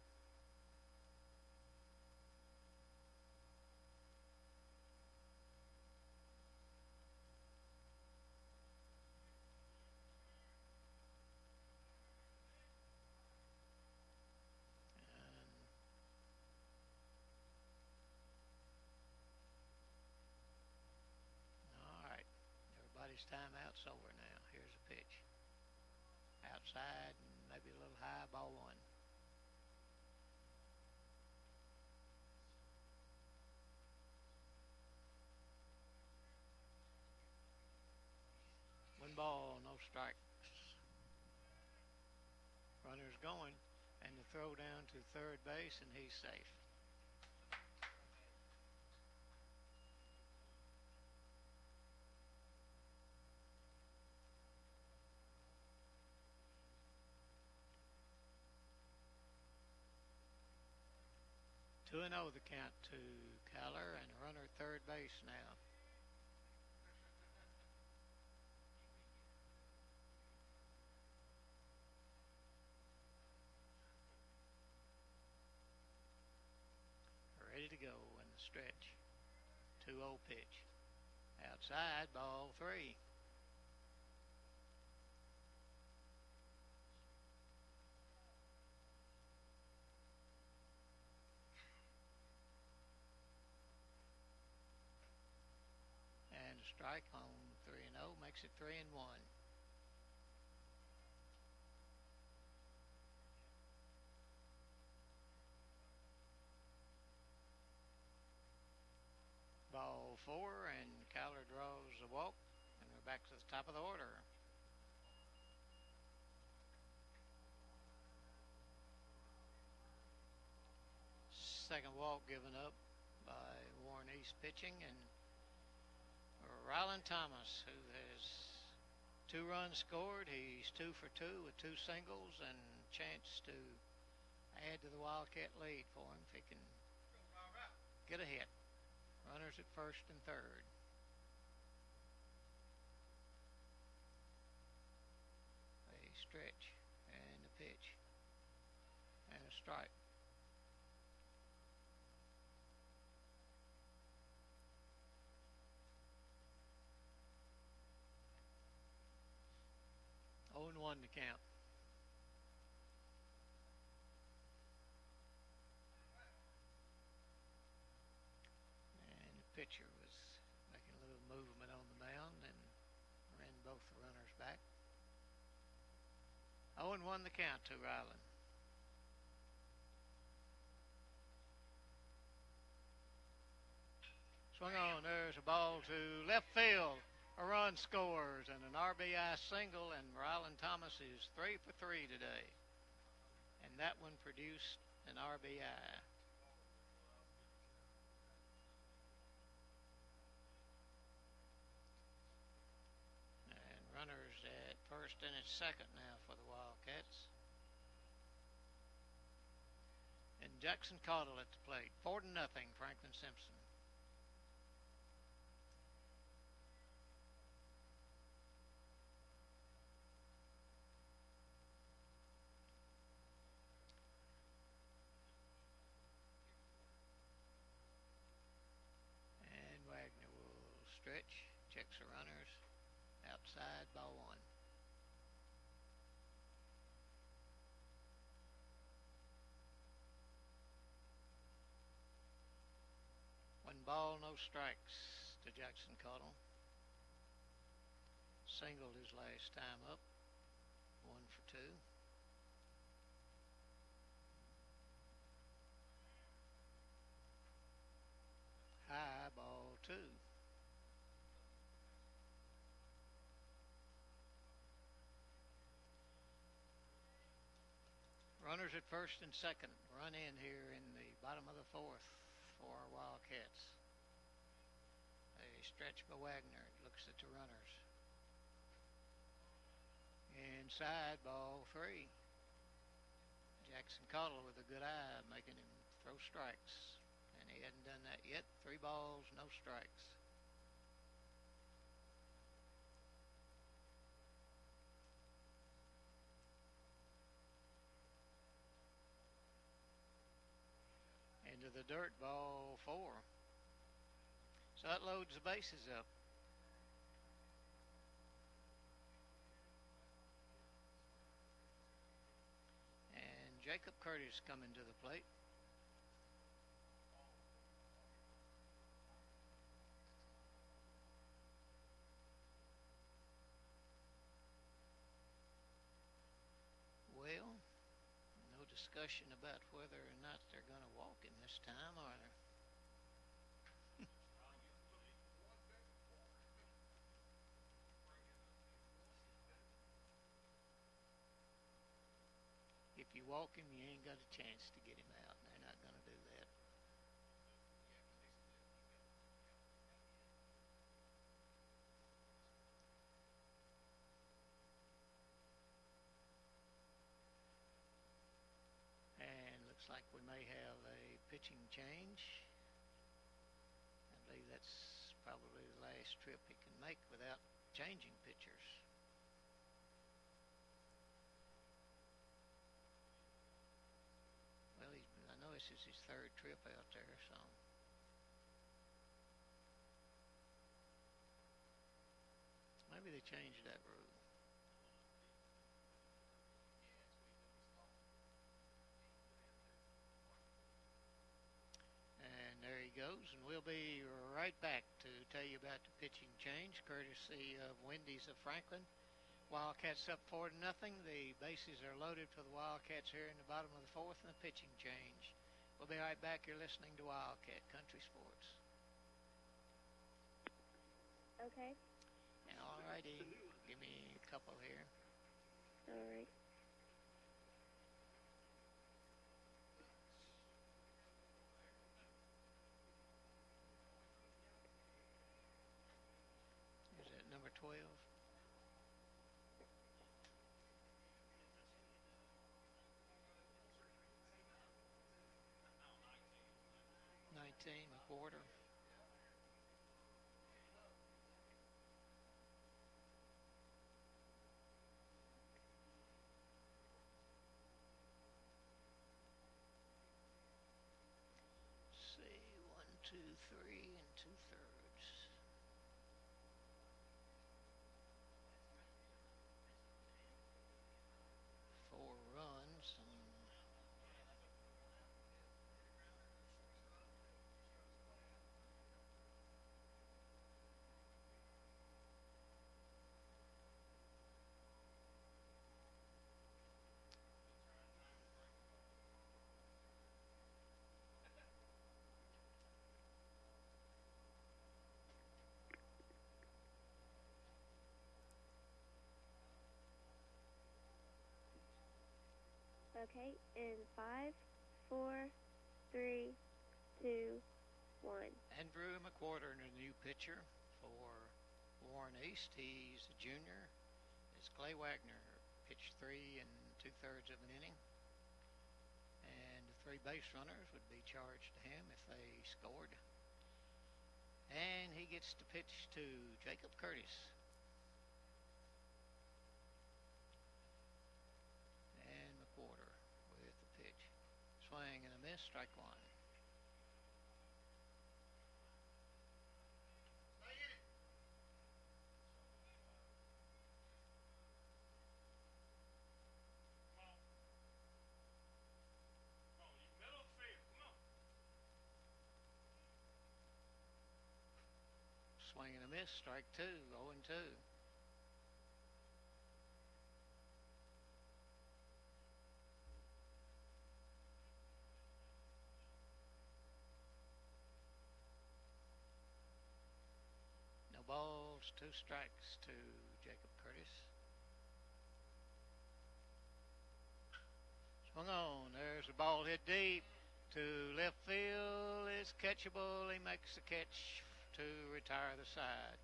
Everybody's timeout's over now. Here's a pitch. Outside and maybe a little high, ball one. One ball, no strike. Runner's going, and the throw down to third base, and he's safe. Two and 0 the count to Kyler, and a runner at third base now. Ready to go in the stretch. 2-0 pitch. Outside, ball three. And a strike on 3-0 makes it 3-1. Ball four, and Kyler draws a walk, and we're back to the top of the order. Second walk given up by Warren East pitching, and Rylan Thomas, who has 2 runs scored. He's 2 for 2 with 2 singles, and chance to add to the Wildcat lead for him if he can get a hit. Runners at first and third. A stretch and a pitch and a strike. Oh and 1 to count. Pitcher was making a little movement on the mound and ran both the runners back. 0-1 the count to Rylan. Swung on. There's a ball to left field. A run scores and an RBI single, and Rylan Thomas is 3 for 3 today. And that one produced an RBI. Runners at first and at second now for the Wildcats. And Jackson Caudle at the plate. 4-0, Franklin Simpson. checks the runners. Outside, ball one. One ball, no strikes to Jackson Cottle. Singled his last time up. 1 for 2. High, ball 2. Runners at first and second. Run in here in the bottom of the fourth for our Wildcats. A stretch by Wagner. Looks at the runners. Inside, ball 3. Jackson Cottle with a good eye, making him throw strikes. And he hadn't done that yet. 3 balls, no strikes. Into the dirt, ball 4. So that loads the bases up. And Jacob Curtis coming to the plate. Well, no discussion about whether or not they're going to walk him this time, are there? If you walk him, you ain't got a chance to get him out, and they're not going to do that. And looks like we may have a pitching change. I believe that's probably the last trip he can make without changing pitchers. Well, I know this is his 3rd trip out there, so. Maybe they changed that rule. And there he goes, and we'll be right back to tell you about the pitching change, courtesy of Wendy's of Franklin. Wildcats up 4-0. The bases are loaded for the Wildcats here in the bottom of the 4th, and the pitching change. We'll be right back. You're listening to Wildcat Country Sports. Okay. All righty. Give me a couple here. All right. Is that number 12? 19, McWhorter. See, 1, 2, 3, and 2/3. Four runs. Okay. In 5, 4, 3, 2, 1. Andrew McWhorter, a new pitcher for Warren East. He's a junior. As Clay Wagner pitched 3 2/3 of an inning. And the 3 base runners would be charged to him if they scored. And he gets to pitch to Jacob Curtis. And McWhorter with the pitch. Swing and a miss, strike 1. Swing and a miss. Strike two. 0-2. No balls. 2 strikes to Jacob Curtis. Swung on. There's the ball hit deep to left field. It's catchable. He makes the catch to retire the side.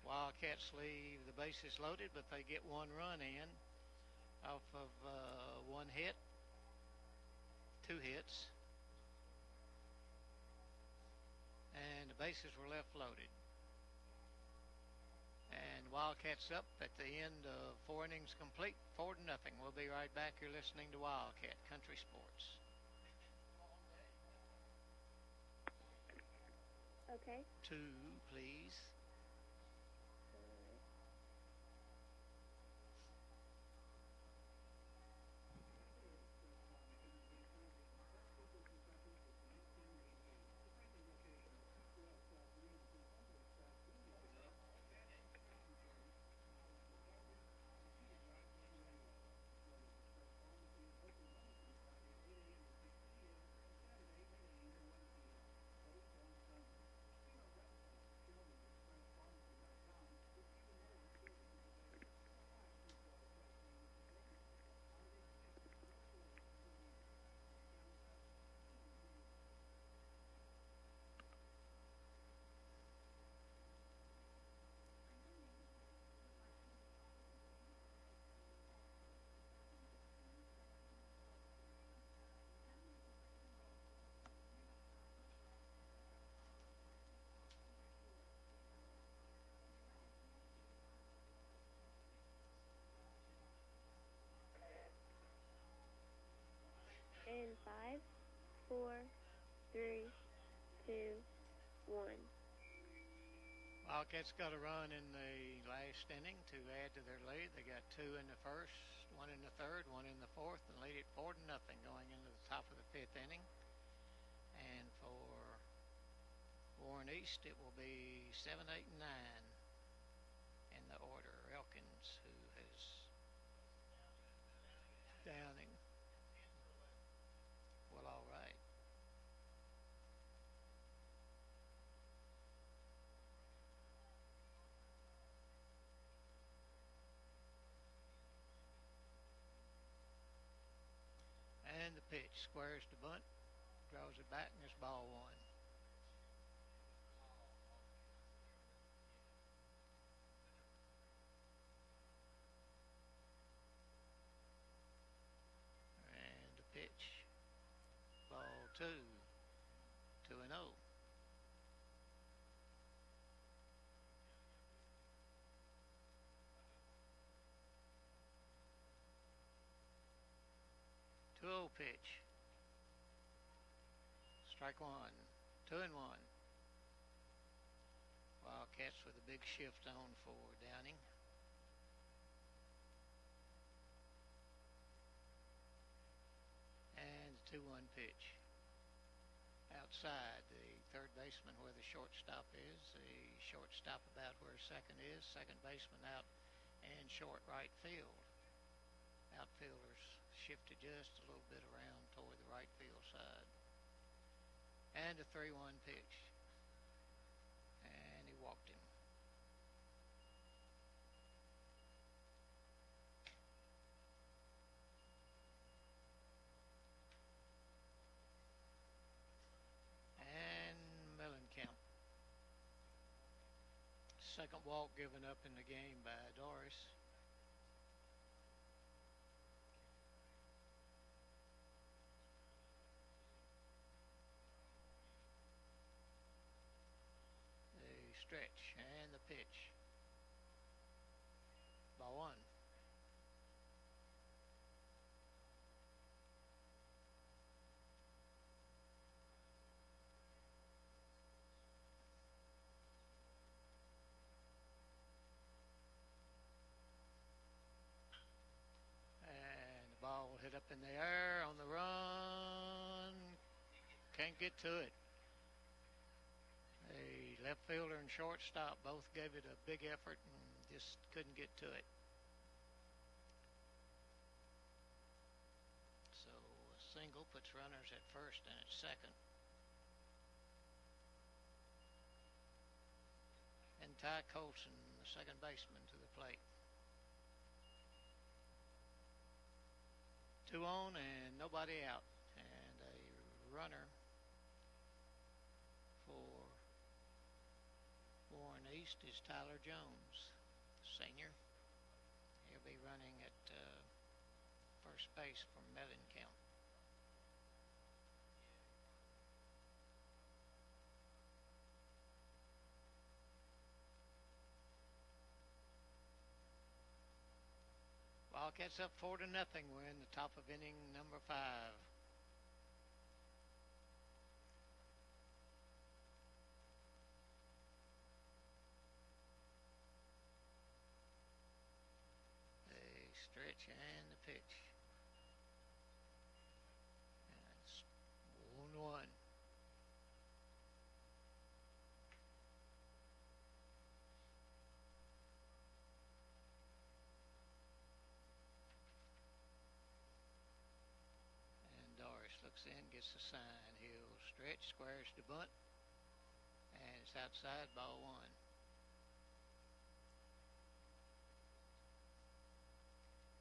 Wildcats leave the bases loaded, but they get 1 run in off of 1 hit, 2 hits, and the bases were left loaded. And Wildcats up at the end of 4 innings complete, 4-0. We'll be right back. You're listening to Wildcat Country Sports. Okay. 2, please. In 5, 4, 3, 2, 1. Wildcats got a run in the last inning to add to their lead. They got 2 in the first, 1 in the third, 1 in the fourth, and lead it 4-0 going into the top of the 5th inning. And for Warren East, it will be 7, 8, and 9 in the order. Elkins, who has Downing. Well, all right. And the pitch squares the bunt, draws it back, and it's ball 1. And the pitch, ball 2, 2-0. Pitch. Strike 1. 2-1. Wildcats with a big shift on for Downing. And the 2-1 pitch. Outside the third baseman where the shortstop is. The shortstop about where second is. Second baseman out and short right field. Outfielders shifted just a little bit around toward the right field side. And a 3-1 pitch. And he walked him. And Mellencamp. Second walk given up in the game by Doris. Stretch and the pitch. Ball 1. And the ball will hit up in the air on the run. Can't get to it. A left fielder and shortstop both gave it a big effort and just couldn't get to it. So a single puts runners at first and at second. And Ty Colson, the second baseman, to the plate. 2 on and nobody out. And a runner for Warren East is Tyler Jones, senior. He'll be running at first base for Mellencamp. Wildcats up 4-0. We're in the top of inning number 5. The stretch and the pitch. And it's 1-1. Looks in, gets the sign. He'll stretch, squares to bunt, and it's outside, ball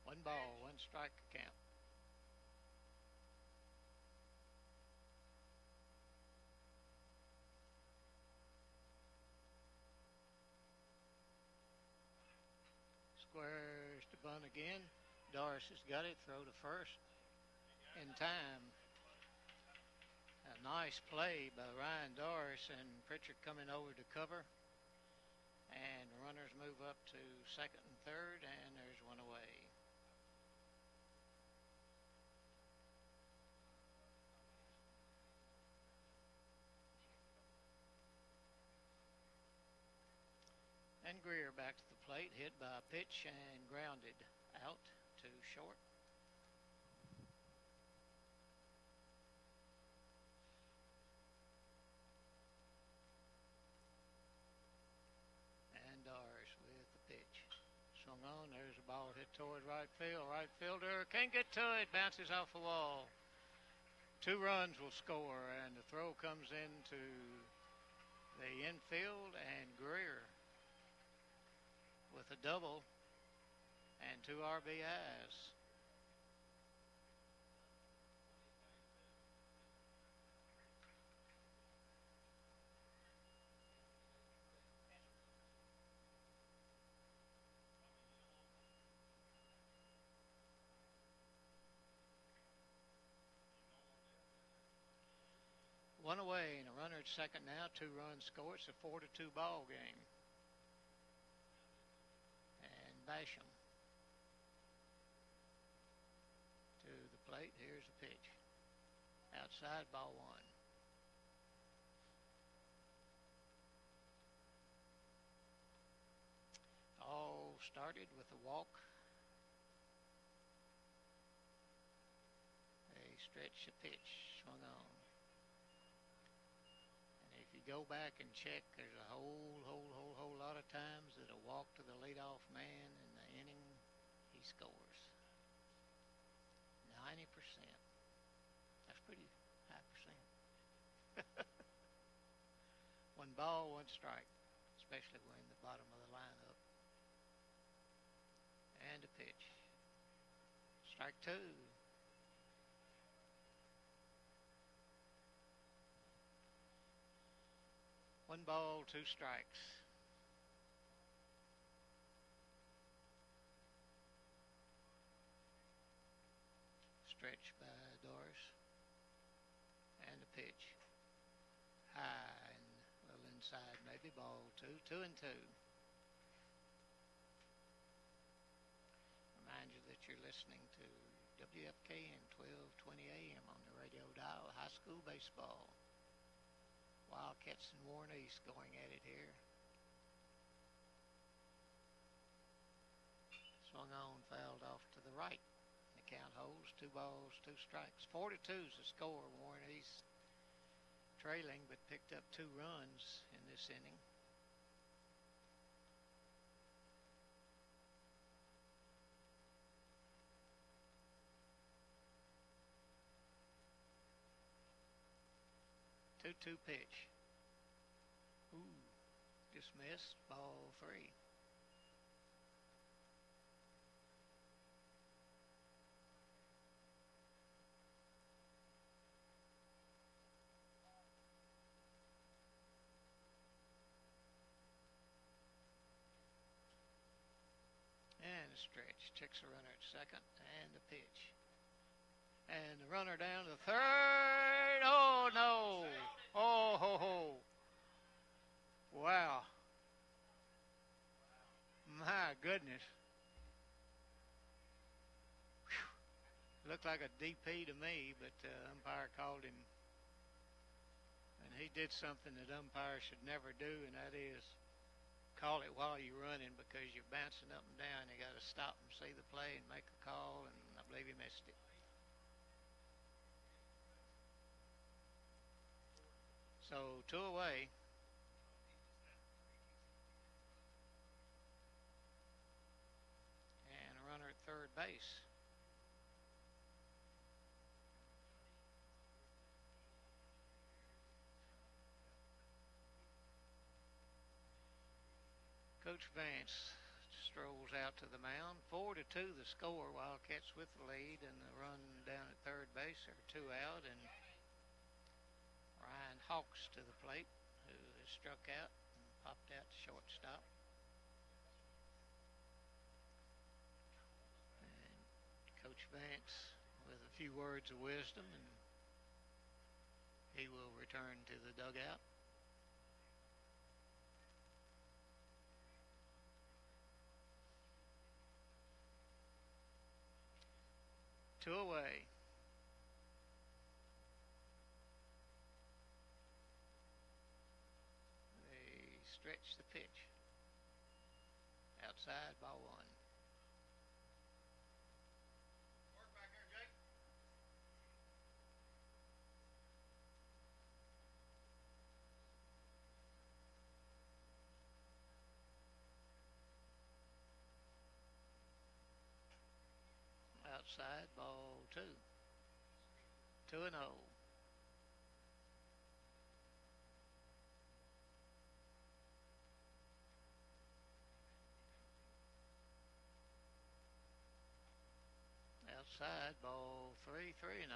1. 1 ball, 1 strike count. Squares to bunt again. Doris has got it, throw to first in time. A nice play by Ryan Doris and Pritchard coming over to cover. And runners move up to second and third, and there's one away. And Greer back to the plate, hit by a pitch and grounded out to short. Swung on, there's a ball hit toward right field. Right fielder can't get to it, bounces off the wall. 2 runs will score, and the throw comes into the infield, and Greer with a double and 2 RBIs. One away and a runner at second now. 2 runs score. It's a 4-2 ball game. And Basham to the plate. Here's the pitch. Outside, ball 1. All started with a walk. A stretch, a pitch, swung on. Go back and check, there's a whole lot of times that a walk to the leadoff man in the inning, he scores. 90%. That's pretty high percent. 1 ball, 1 strike, especially when the bottom of the lineup. And a pitch. Strike 2. 1 ball, 2 strikes. Stretch by Doris. And a pitch. High and a little inside, maybe ball 2. 2-2. Remind you that you're listening to WFKN 1220 AM on the radio dial. High school baseball. Wildcats and Warren East going at it here. Swung on, fouled off to the right. The count holds. 2 balls, 2 strikes. 4-2 is the score. Warren East trailing but picked up 2 runs in this inning. Two pitch. Ooh, just missed. Ball 3. And a stretch. Checks the runner at second. And the pitch. And the runner down to third. Oh, no. Oh, ho, ho. Wow. My goodness. Whew. Looked like a DP to me, but the umpire called him. And he did something that umpires should never do, and that is call it while you're running, because you're bouncing up and down. You got to stop and see the play and make a call, and I believe he missed it. So 2 away. And a runner at third base. Coach Vance strolls out to the mound. 4-2 the score. Wildcats with the lead, and the run down at third base are 2 out, and Ryan Hawks to the plate, who has struck out and popped out to shortstop. And Coach Vance with a few words of wisdom, and he will return to the dugout. Two away. They stretch the pitch. Outside, ball 1. Work back there, Jake. Outside, ball 2. 2-0. Outside, ball 3, 3-0.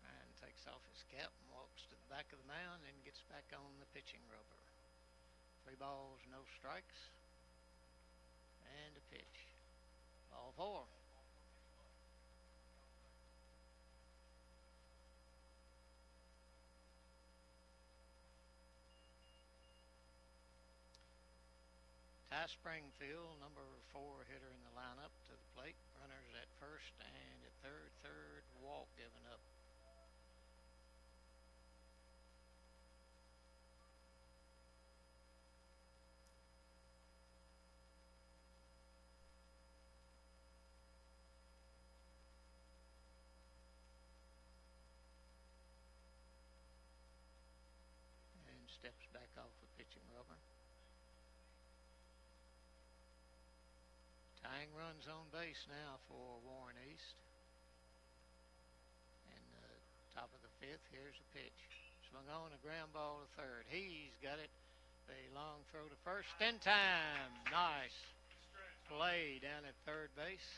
Ryan takes off his cap and walks to the back of the mound and gets back on the pitching rubber. 3 balls, no strikes. And a pitch. Ball 4. Ty Springfield, number 4 hitter in the lineup, to the plate. Runners at first and at third. Third walk given up. And steps back off the pitching rubber. Tying runs on base now for Warren East. And top of the 5th, here's a pitch. Swung on, a ground ball to third. He's got it. A long throw to first in time. Nice play down at third base.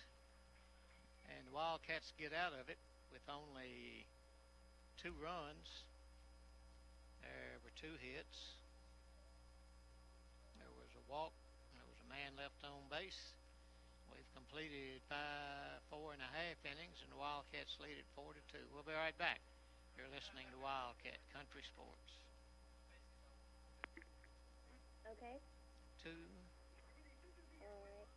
And the Wildcats get out of it with only 2 runs. There were 2 hits. There was a walk. There was a man left on base. We've completed 4.5 innings, and the Wildcats lead at 4-2. We'll be right back. You're listening to Wildcat Country Sports. Okay. 2. Alright.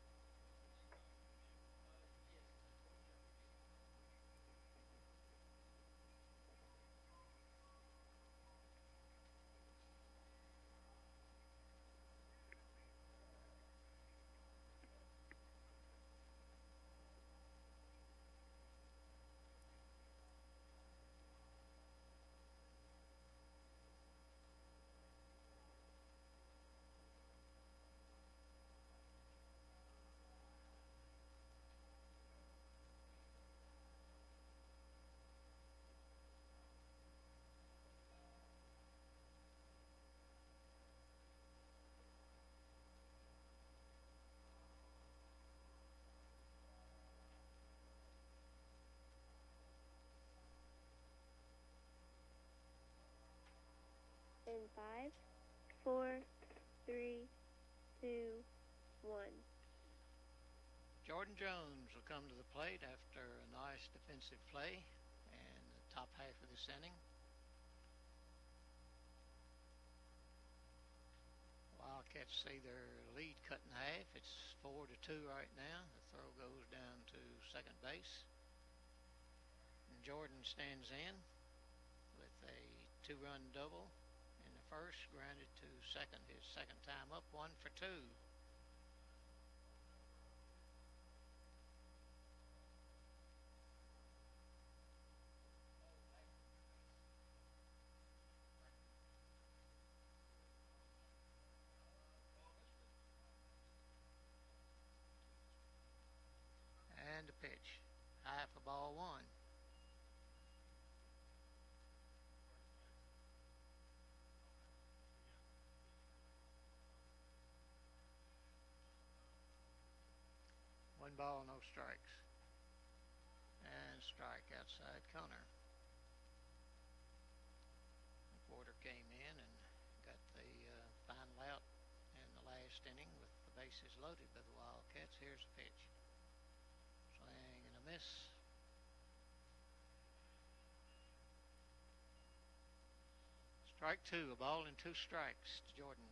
5, 4, 3, 2, 1. Jordan Jones will come to the plate after a nice defensive play and the top half of this inning. Wildcats see their lead cut in half. It's 4-2 right now. The throw goes down to second base. And Jordan stands in with a 2-run double in the first, grounded to second. His second time up, 1 for 2. And a pitch. High for ball 1. One ball, no strikes. And strike outside corner. Porter came in and got the final out in the last inning with the bases loaded by the Wildcats. Here's a pitch. Swing and a miss. Strike 2, a ball and 2 strikes to Jordan.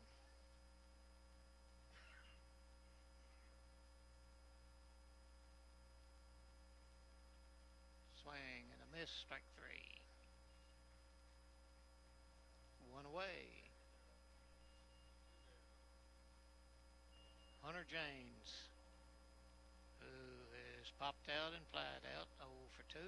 Swing and a miss, strike 3. 1 away. Hunter James, who has popped out and flied out, 0 for 2.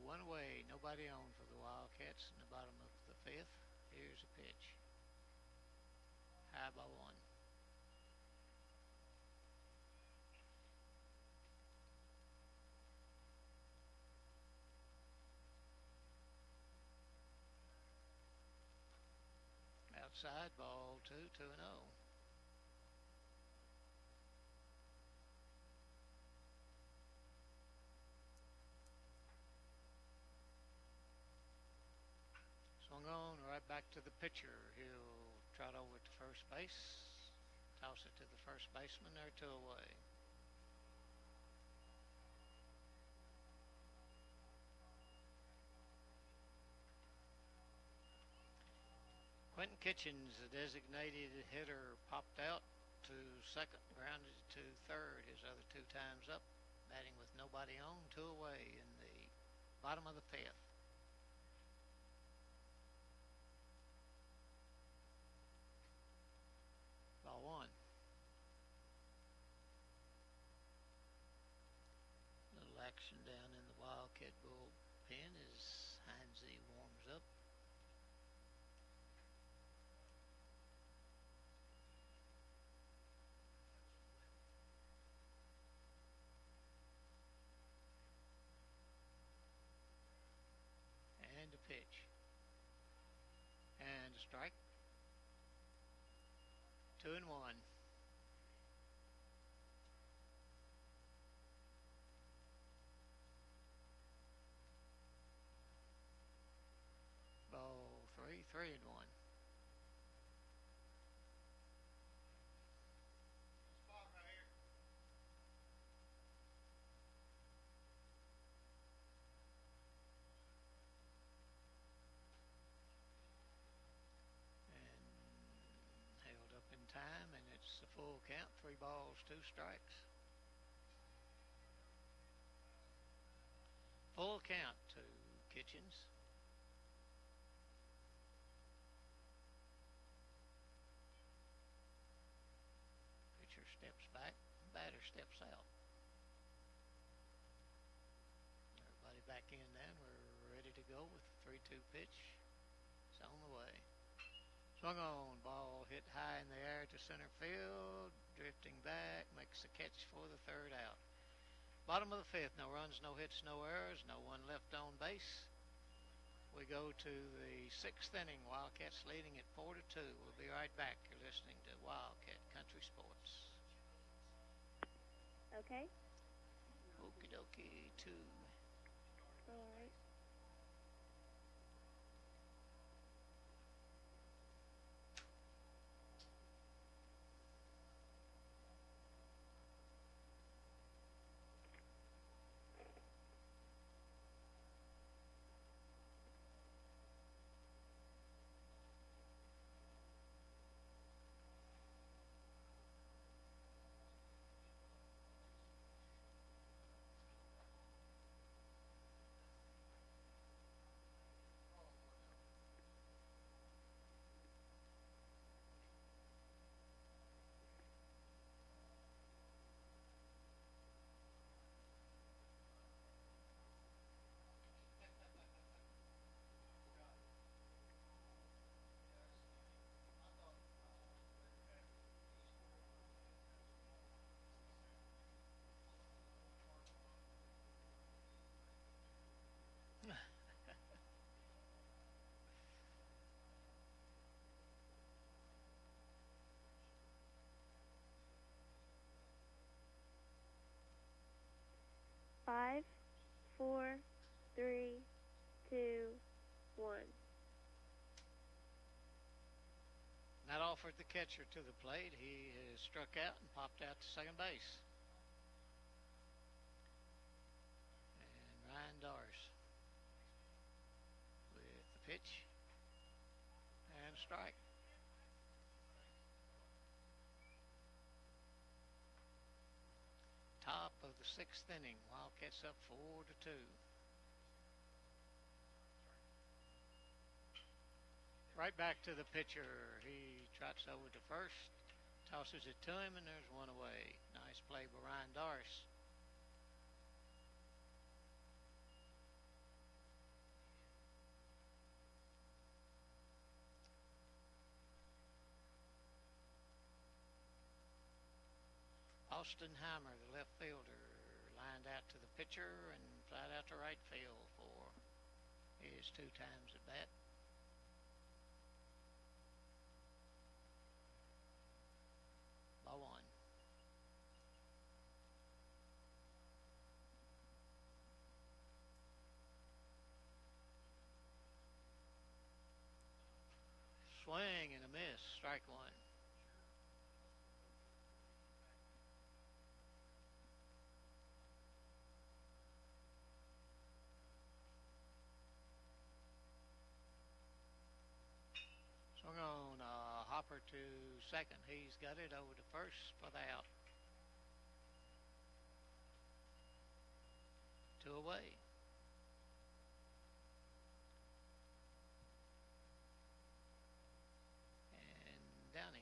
One away, nobody on for the Wildcats in the bottom of the 5th. Here's a pitch. High ball 1. Outside ball 2, 2-0. Swung on, right back to the pitcher. He'll trot over to first base, toss it to the first baseman. They're 2 away. Quentin Kitchens, the designated hitter, popped out to second, grounded to third. His other 2 times up, batting with nobody on, 2 away in the bottom of the 5th. Ball 1. Little action down in the Wildcat bullpen as Heinze warms up. And a pitch. And a strike. 2-1. Ball 3, 3-1. Spot right here. And held up in time, and it's a full count. 3 balls, 2 strikes. Full count to Kitchens. Pitcher steps back, batter steps out. Everybody back in then. We're ready to go with the 3-2 pitch. It's on the way. Swung on, ball hit high in the air to center field, drifting back, makes the catch for the 3rd out. Bottom of the 5th, no runs, no hits, no errors, no one left on base. We go to the sixth inning. Wildcats leading at 4-2. We'll be right back. You're listening to Wildcat Country Sports. Okay. Okie dokie, 2. All right. Five, four, three, two, one. That offered the catcher to the plate. He has struck out and popped out to second base. And Ryan Dars with the pitch and a strike. Top of the sixth inning. Wildcats up 4-2. Right back to the pitcher. He trots over to first, tosses it to him, and there's one away. Nice play by Ryan Dars. Austin Heimer, the left fielder, lined out to the pitcher and flied out to right field for his 2 times at bat. Ball 1. Swing and a miss. Strike 1. Swung on Hopper to second. He's got it over to first for the out. 2 away. And Downing.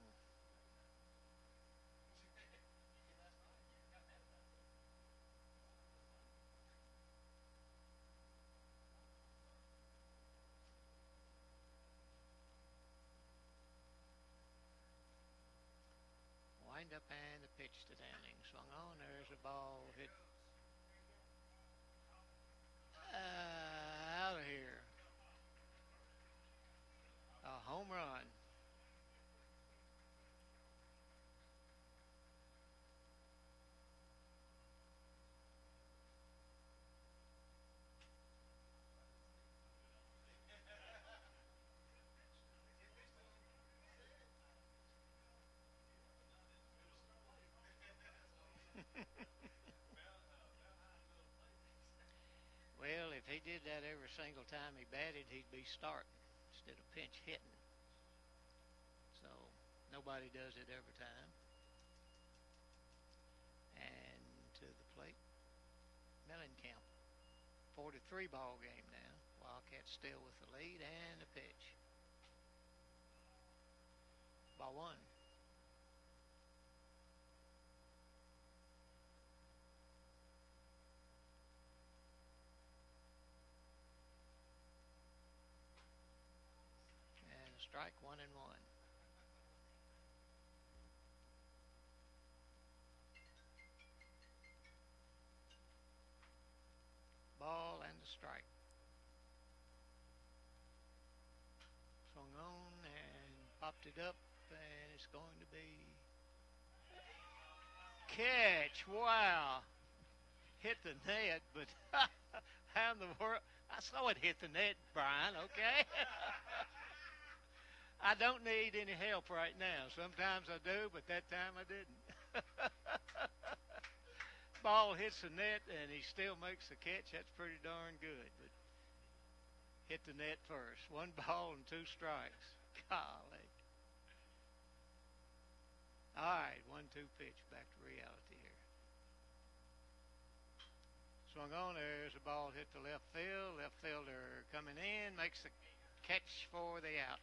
Wind up and the pitch to Downing. Swung on. There's a ball hit out of here. A home run. Well, if he did that every single time he batted, he'd be starting instead of pinch hitting. So nobody does it every time. And to the plate, Mellencamp. 4-3 ball game now. Wildcats still with the lead and the pitch. Ball 1. And a strike, 1-1. Ball and a strike. Popped it up, and it's going to be catch. Wow. Hit the net, but how in the world? I saw it hit the net, Brian, okay? I don't need any help right now. Sometimes I do, but that time I didn't. Ball hits the net, and he still makes the catch. That's pretty darn good. But hit the net first. 1 ball and 2 strikes. Golly. All right, 1-2 pitch. Back to reality here. Swung on. There's a ball hit to left field. Left fielder coming in, makes the catch for the out.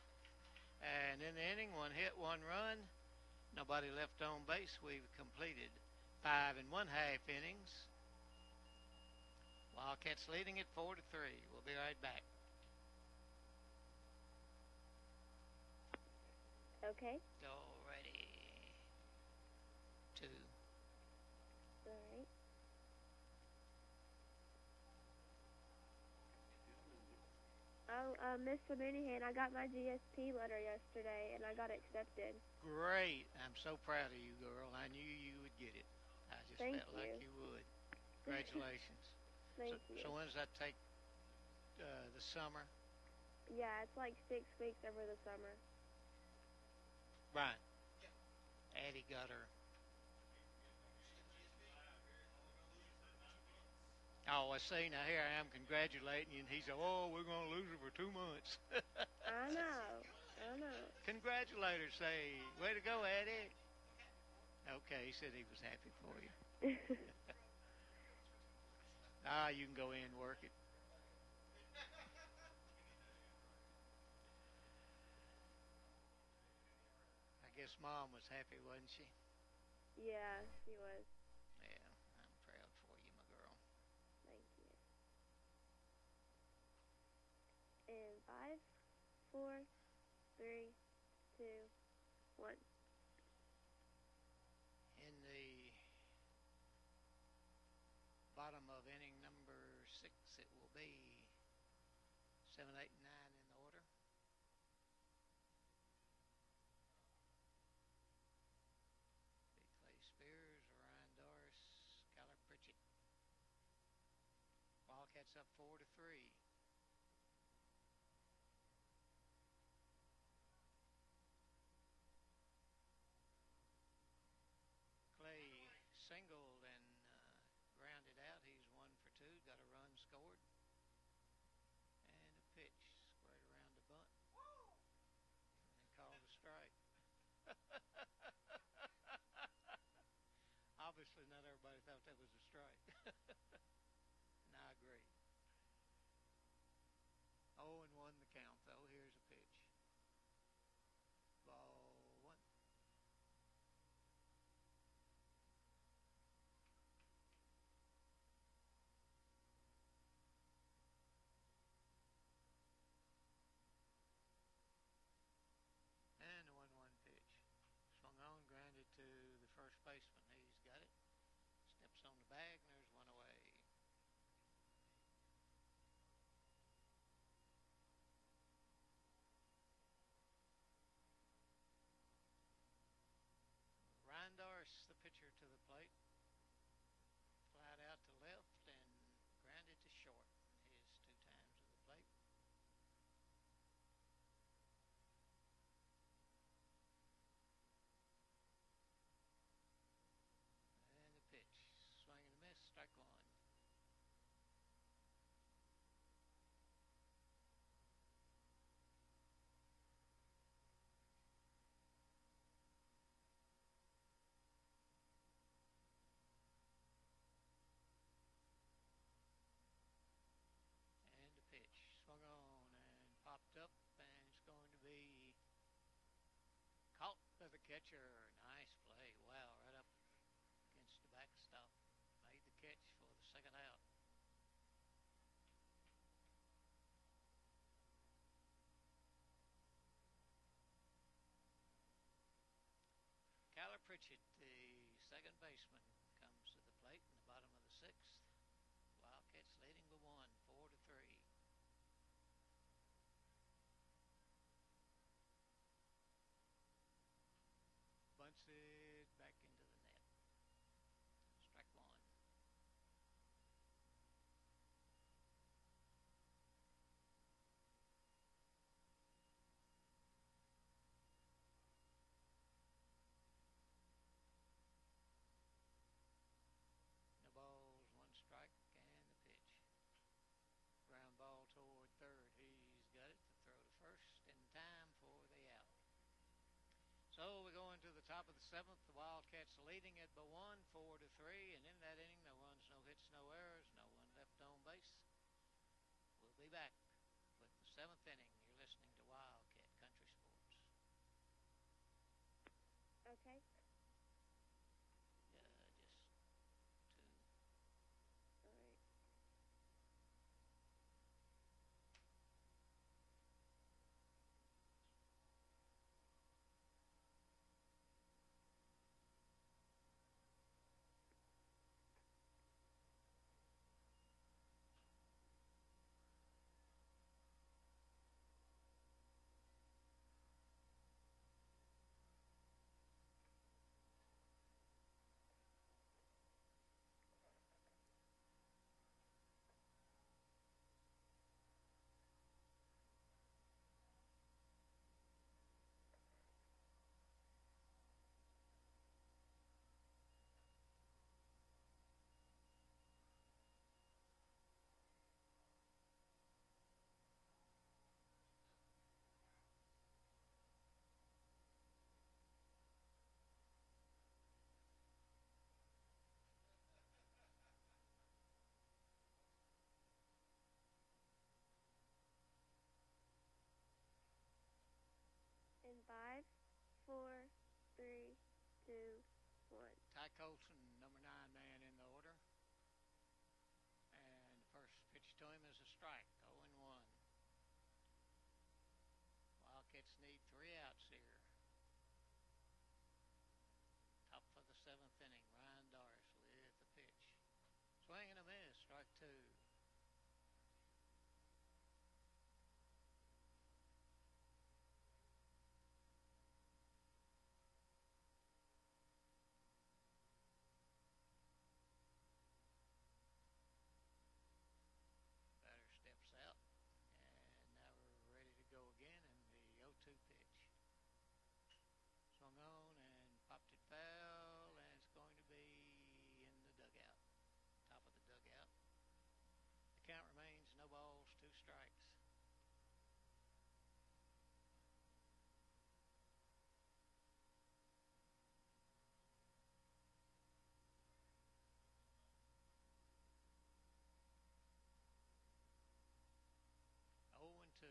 And in the inning, 1 hit, 1 run. Nobody left on base. We've completed 5 1/2 innings. Wildcats leading it 4-3. We'll be right back. Okay. Alrighty. 2. Alright. Oh, Mr. Mooneyhan, I got my GSP letter yesterday, and I got accepted. Great. I'm so proud of you, girl. I knew you would get it. I just Thank felt like you. you would. Congratulations. Thank you. So when does that take the summer? Yeah, it's like 6 weeks over the summer. Brian. Addie got her. Oh, I see. Now here I am congratulating you, and he said, "Oh, we're going to lose her for 2 months." I know. Congratulate her. Say, "Way to go, Addie." Okay, he said he was happy for you. You can go in and work it. I guess Mom was happy, wasn't she? Yeah, she was. Yeah, I'm proud for you, my girl. Thank you. And 5, 4, 3, 2, 1. In the bottom of inning number 6, it will be 7, 8, and 9 in the order. Be Clay Spears, Ryan Doris, Skylar Pritchett. Wildcats up 4-3. Clay singled and grounded out. He's 1 for 2. Got a run scored. And a pitch squared around the bunt. And called a strike. Obviously, not everybody thought that was a strike. And I agree. 0-1 the count, though. Here's a pitch. Ball 1. And a 1-1 pitch. Swung on, grounded to the first baseman. He's got it. Steps on the bag, and there's 1 away. Ryan Doris, the pitcher, to the plate. Flied out to left and grounded to short. His 2 times to the plate. And the pitch. Swing and a miss. Strike 1. And the pitch. Swung on and popped up, and it's going to be caught by the catcher. Nice play. Wow, right up against the backstop. Made the catch for the second out. Kyler Pritchett, the second baseman, comes to the plate in the bottom of the 6th. Wildcats leading by 1, 4-3. bunts it back into the net. Strike one. No balls, one strike, and the pitch. Ground ball toward third. He's got it to throw to first in time for the out. So we go into the top of the seventh. The Wildcats leading it by one, 4-3. And in that inning, no runs, no hits, no errors, no one left on base. We'll be back with the seventh inning. You're listening to Wildcat Country Sports. Okay. Just two. All right. In 5, 4, 3, 2, 1. Ty Colson, number 9 man in the order. And the first pitch to him is a strike, 0-1. Wildcats need 3 outs here. Top of the seventh inning, Ryan Doris with the pitch. Swing and a miss, strike 2. Batter steps out. And now we're ready to go again in the 0-2 pitch. Swung on and popped it foul, and it's going to be in the dugout. Top of the dugout. The count remains no balls, 2 strikes. Oh and 2.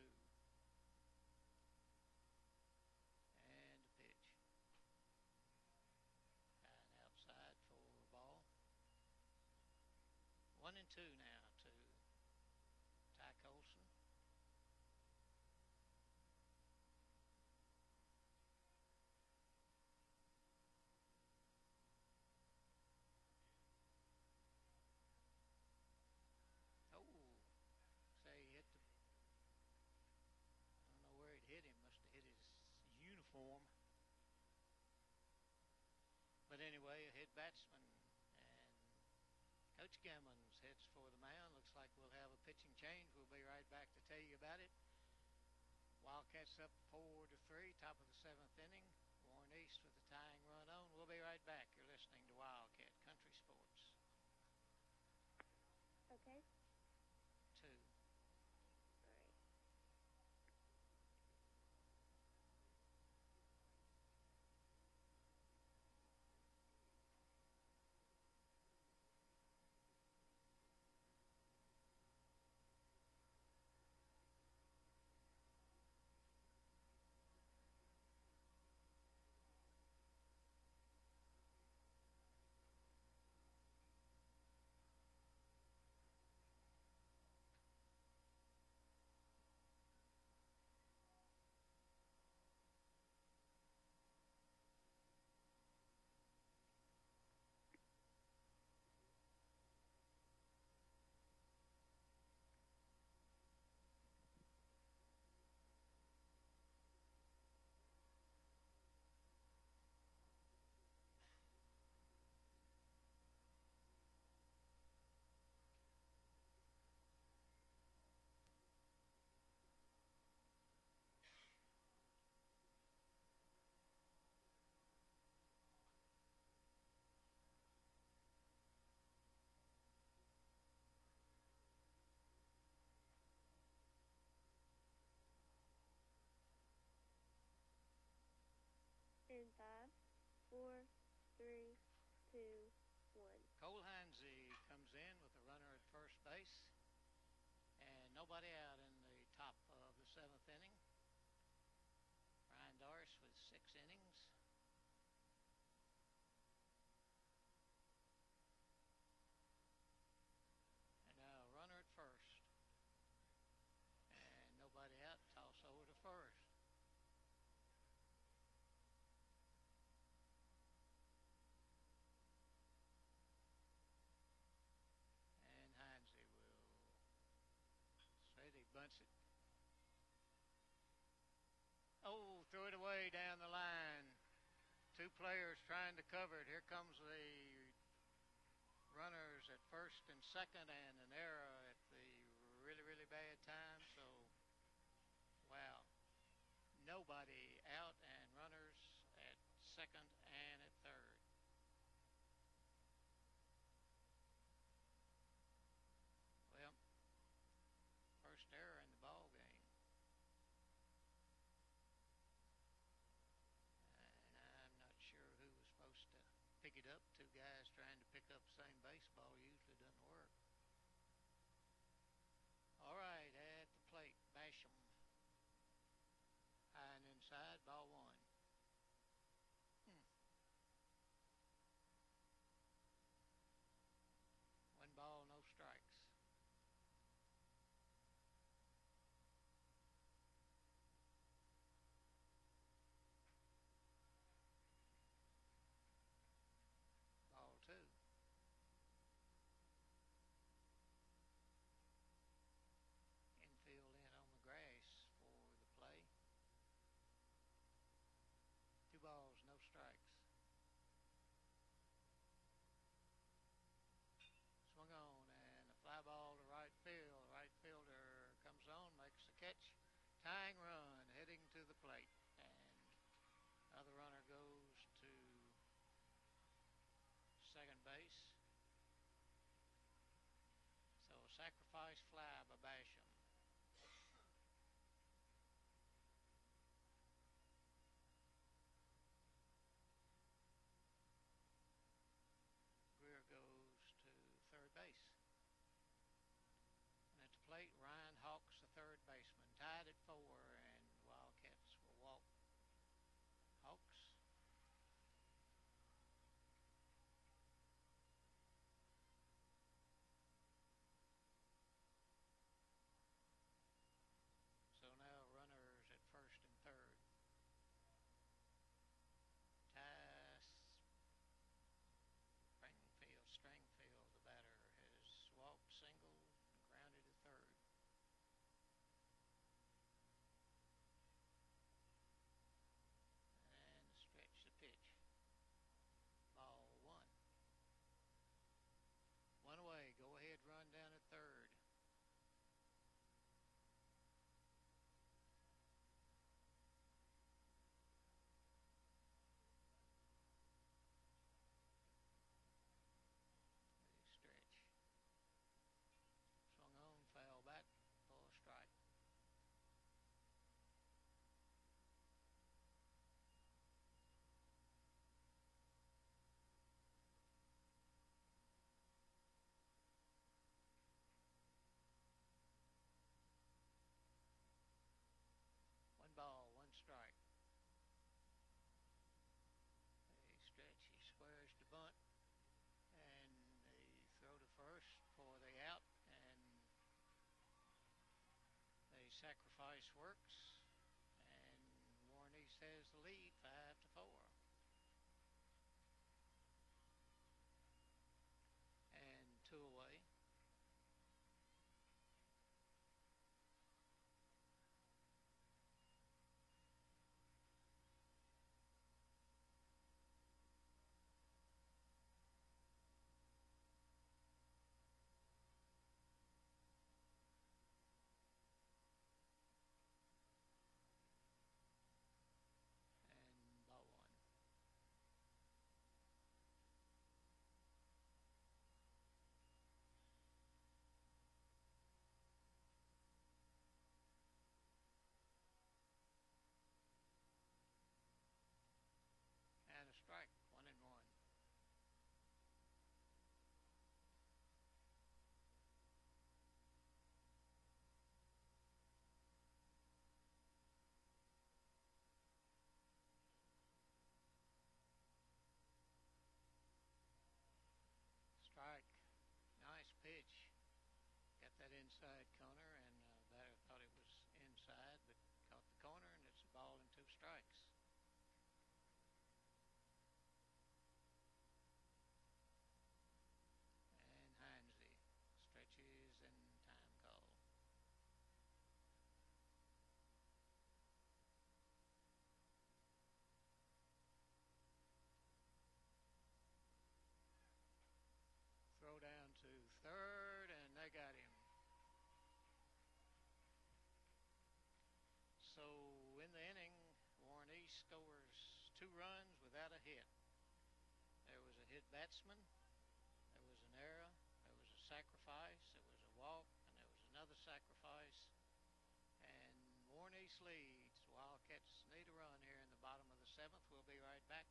And the pitch. And outside for a ball. 1 and 2 now to Ty Colson. Oh, say he hit the. I don't know where it hit him. Must have hit his uniform. But anyway, a hit batsman. And Coach Gammons heads for the mound. Looks like we'll have a pitching change. We'll be right back to tell you about it. Wildcats up 4-3, top of the seventh inning. Warren East with the tying run on. We'll be right back. You're listening to Wildcat Country Sports. Okay. 2. All right. two players trying to cover it. Here comes the runners at first and second, and an error at the really, really bad time. So, wow. Nobody out, and runners at second and at third. Well, first error in the ball game. And I'm not sure who was supposed to pick it up. Two guys trying to pick up the same baseball usually doesn't work. All right, at the plate, Basham. High and inside, ball one. One ball, no strikes. Ball two. Infield in on the grass for the play. Two balls, no strikes. Swung on, and a fly ball to right field. Right fielder comes on, makes the catch. Tying run, heading to the plate. And other runner goes to second base. So a sacrifice fly by Basham. Greer goes to third base. And at the plate, Ryan Hawks, the third baseman, tied at 4, and the Wildcats will walk Hawks. So now runners at first and third. Ty Stringfield, the batter, has walked, singled, and grounded to third. And stretch the pitch. Ball one. One away. Go ahead, run down at third. Stretch. Swung on, foul back for a strike. One ball, one strike. They stretch, he squares to bunt, and they throw to first for the out, and the sacrifice works, and Warren East has the lead, 5-4. And two away. hit batsman. There was an error. There was a sacrifice. There was a walk, and there was another sacrifice. And Warren East leads. Wildcats need a run here in the bottom of the seventh. We'll be right back.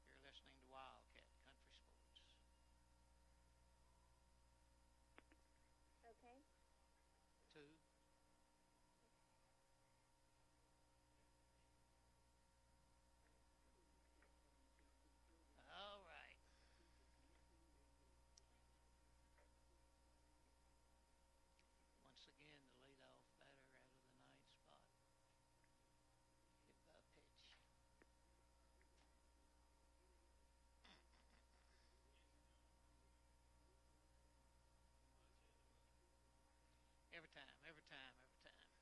You're listening to Wildcat Country Sports. Okay. 2. All right. Once again, the leadoff batter out of the ninth spot. Hit by pitch. Every time, every time, every time.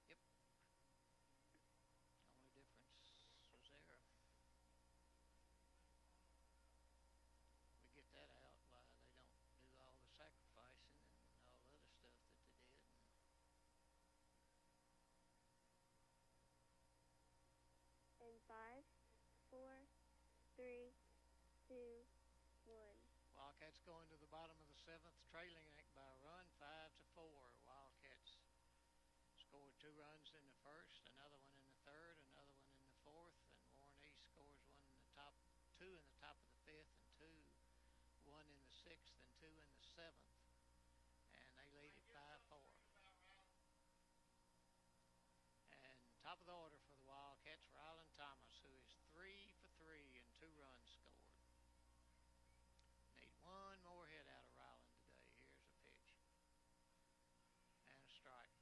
Yep. The only difference was there. We get that out, why they don't do all the sacrificing and all the other stuff that they did. In 5, 4, 3, 2, 1. Wildcats going to the bottom of the seventh, trailing it by a run, 5-4. Wildcats scored 2 runs in the first, another one in the third, another one in the fourth, and Warren East scores 2 in the top of the fifth, and 1 in the sixth, and 2 in the seventh, and they lead it 5-4. And top of the order for the Wildcats, Ryland Thomas, who is 3 for 3 and 2 runs scored. Need one more hit out of Ryland today. Here's a pitch. And a strike.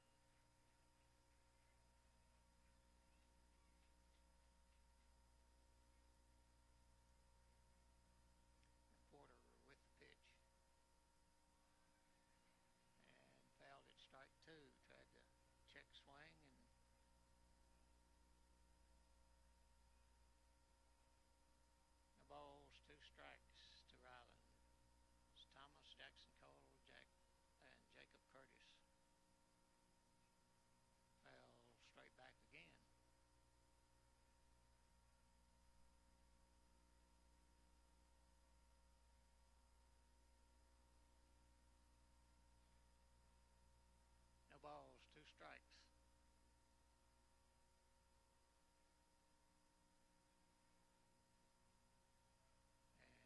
Porter with the pitch. And fouled it strike 2. Tried to check swing and no balls, 2 strikes to Ryland. It's Thomas, Jackson Caudle, and Jacob Curtis. Fell straight back again. No balls, 2 strikes.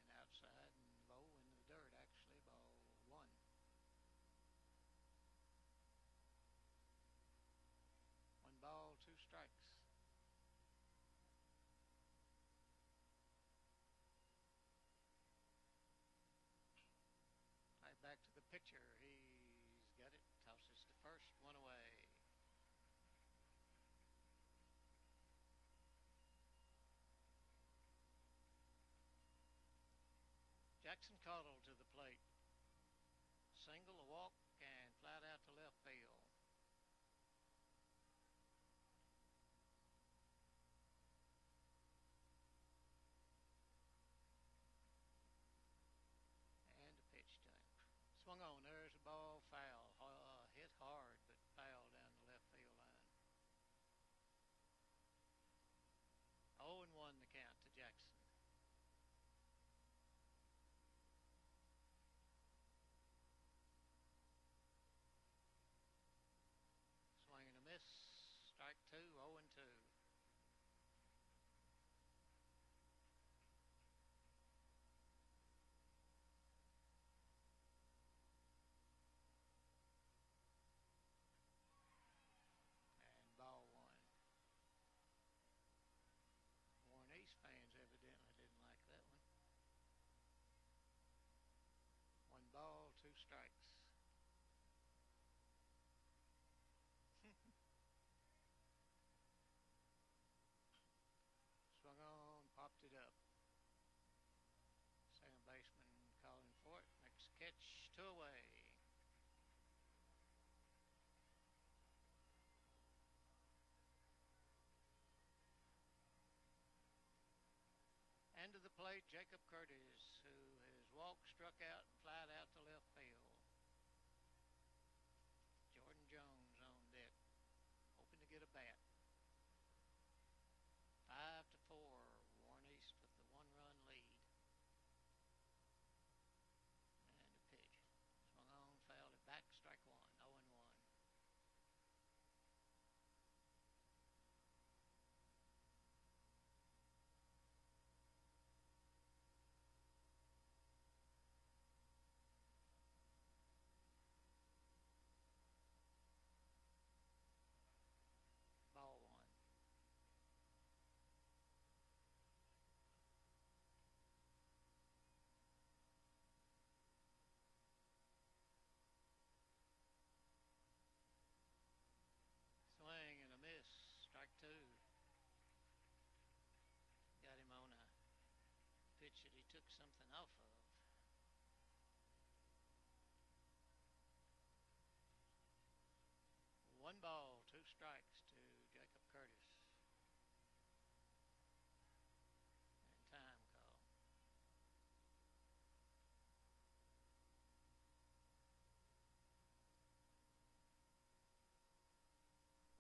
And outside and low into the dirt, actually, ball 1. One ball, 2 strikes. Right back to the pitcher. He's got it. Tosses to first. 1 away. Jackson Caudle to the plate. Single, a walk, and flat out to left field. And a pitch to him. Swung on. There's a ball, foul. Hit hard, but foul down the left field line. 0-1 the count to Jackson. Into the plate, Jacob Curtis, who has walked, struck out, and flied out to left field. Jordan Jones on deck, hoping to get a bat. 5-4, Warren East with the one-run lead. And a pitch. Swung on, fouled it back, strike one, 0-1. Ball one. Swing and a miss. Strike two. Got him on a pitch that he took something off of. One ball, two strikes to Jacob Curtis. And time call.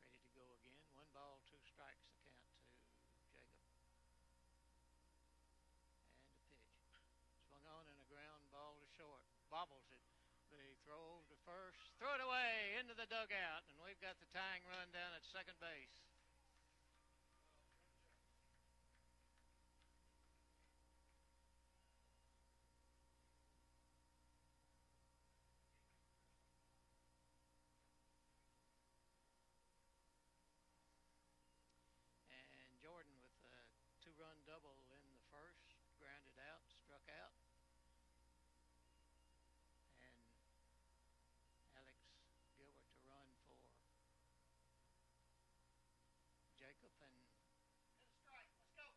Ready to go again. One ball, two strikes, the count to Jacob. And a pitch. Swung on and a ground ball to short. Bobbles it. The throw to first. Throw it away into the dugout. And we've got the tying run down at second base. And Jordan with a two-run double in the first. Grounded out, struck out. And Alex Gilbert to run for Jacob, and Hit a strike. Let's go.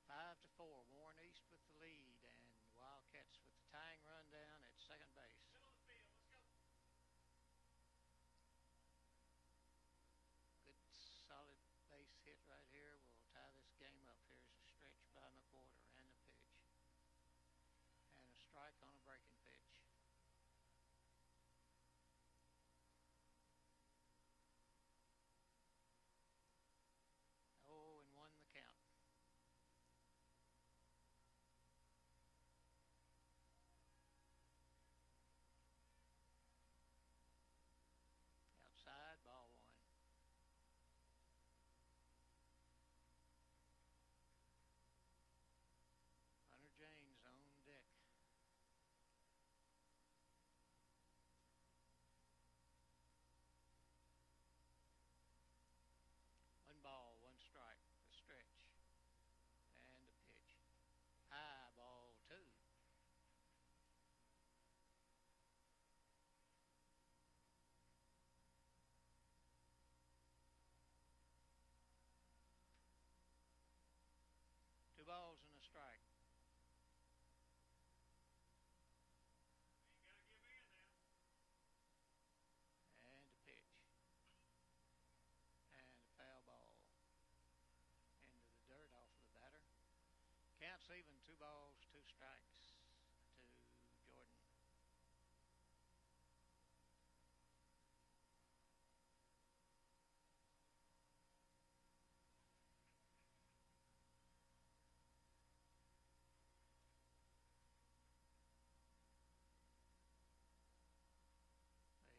5-4, Warren East with the lead, and Wildcats with the tying run down at second base. Middle of the field. Let's go. Good solid base hit right here will tie this game up. Here's a stretch by McWhorter and a pitch. And a strike on a breaking pitch. Oh, and 1 the count. Outside, ball one. Hunter James on deck. One ball, one strike, the stretch, and a pitch. High, ball two. Two balls and a strike. Ain't got to give in now. And a pitch. And a foul ball into the dirt off of the batter. Counts even, 2 balls, 2 strikes to Jordan.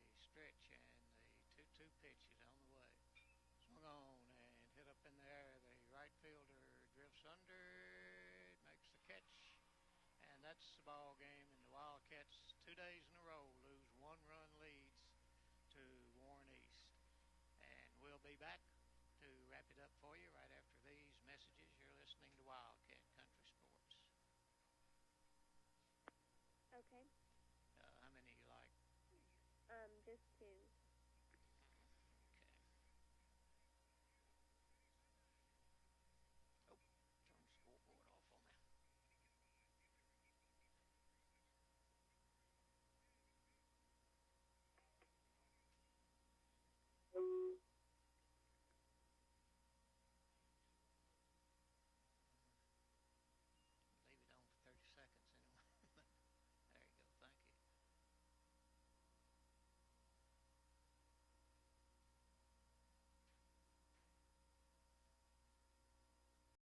The stretch and the 2-2 pitch is on the way. Swung on and hit up in the air. The right fielder drifts under, makes the catch, and that's the ball game. And the Wildcats 2 days in a row lose 1-run leads to Warren East. And we'll be back to wrap it up for you right after these messages. You're listening to Wildcat Country Sports. Okay. How many you like? Just 2.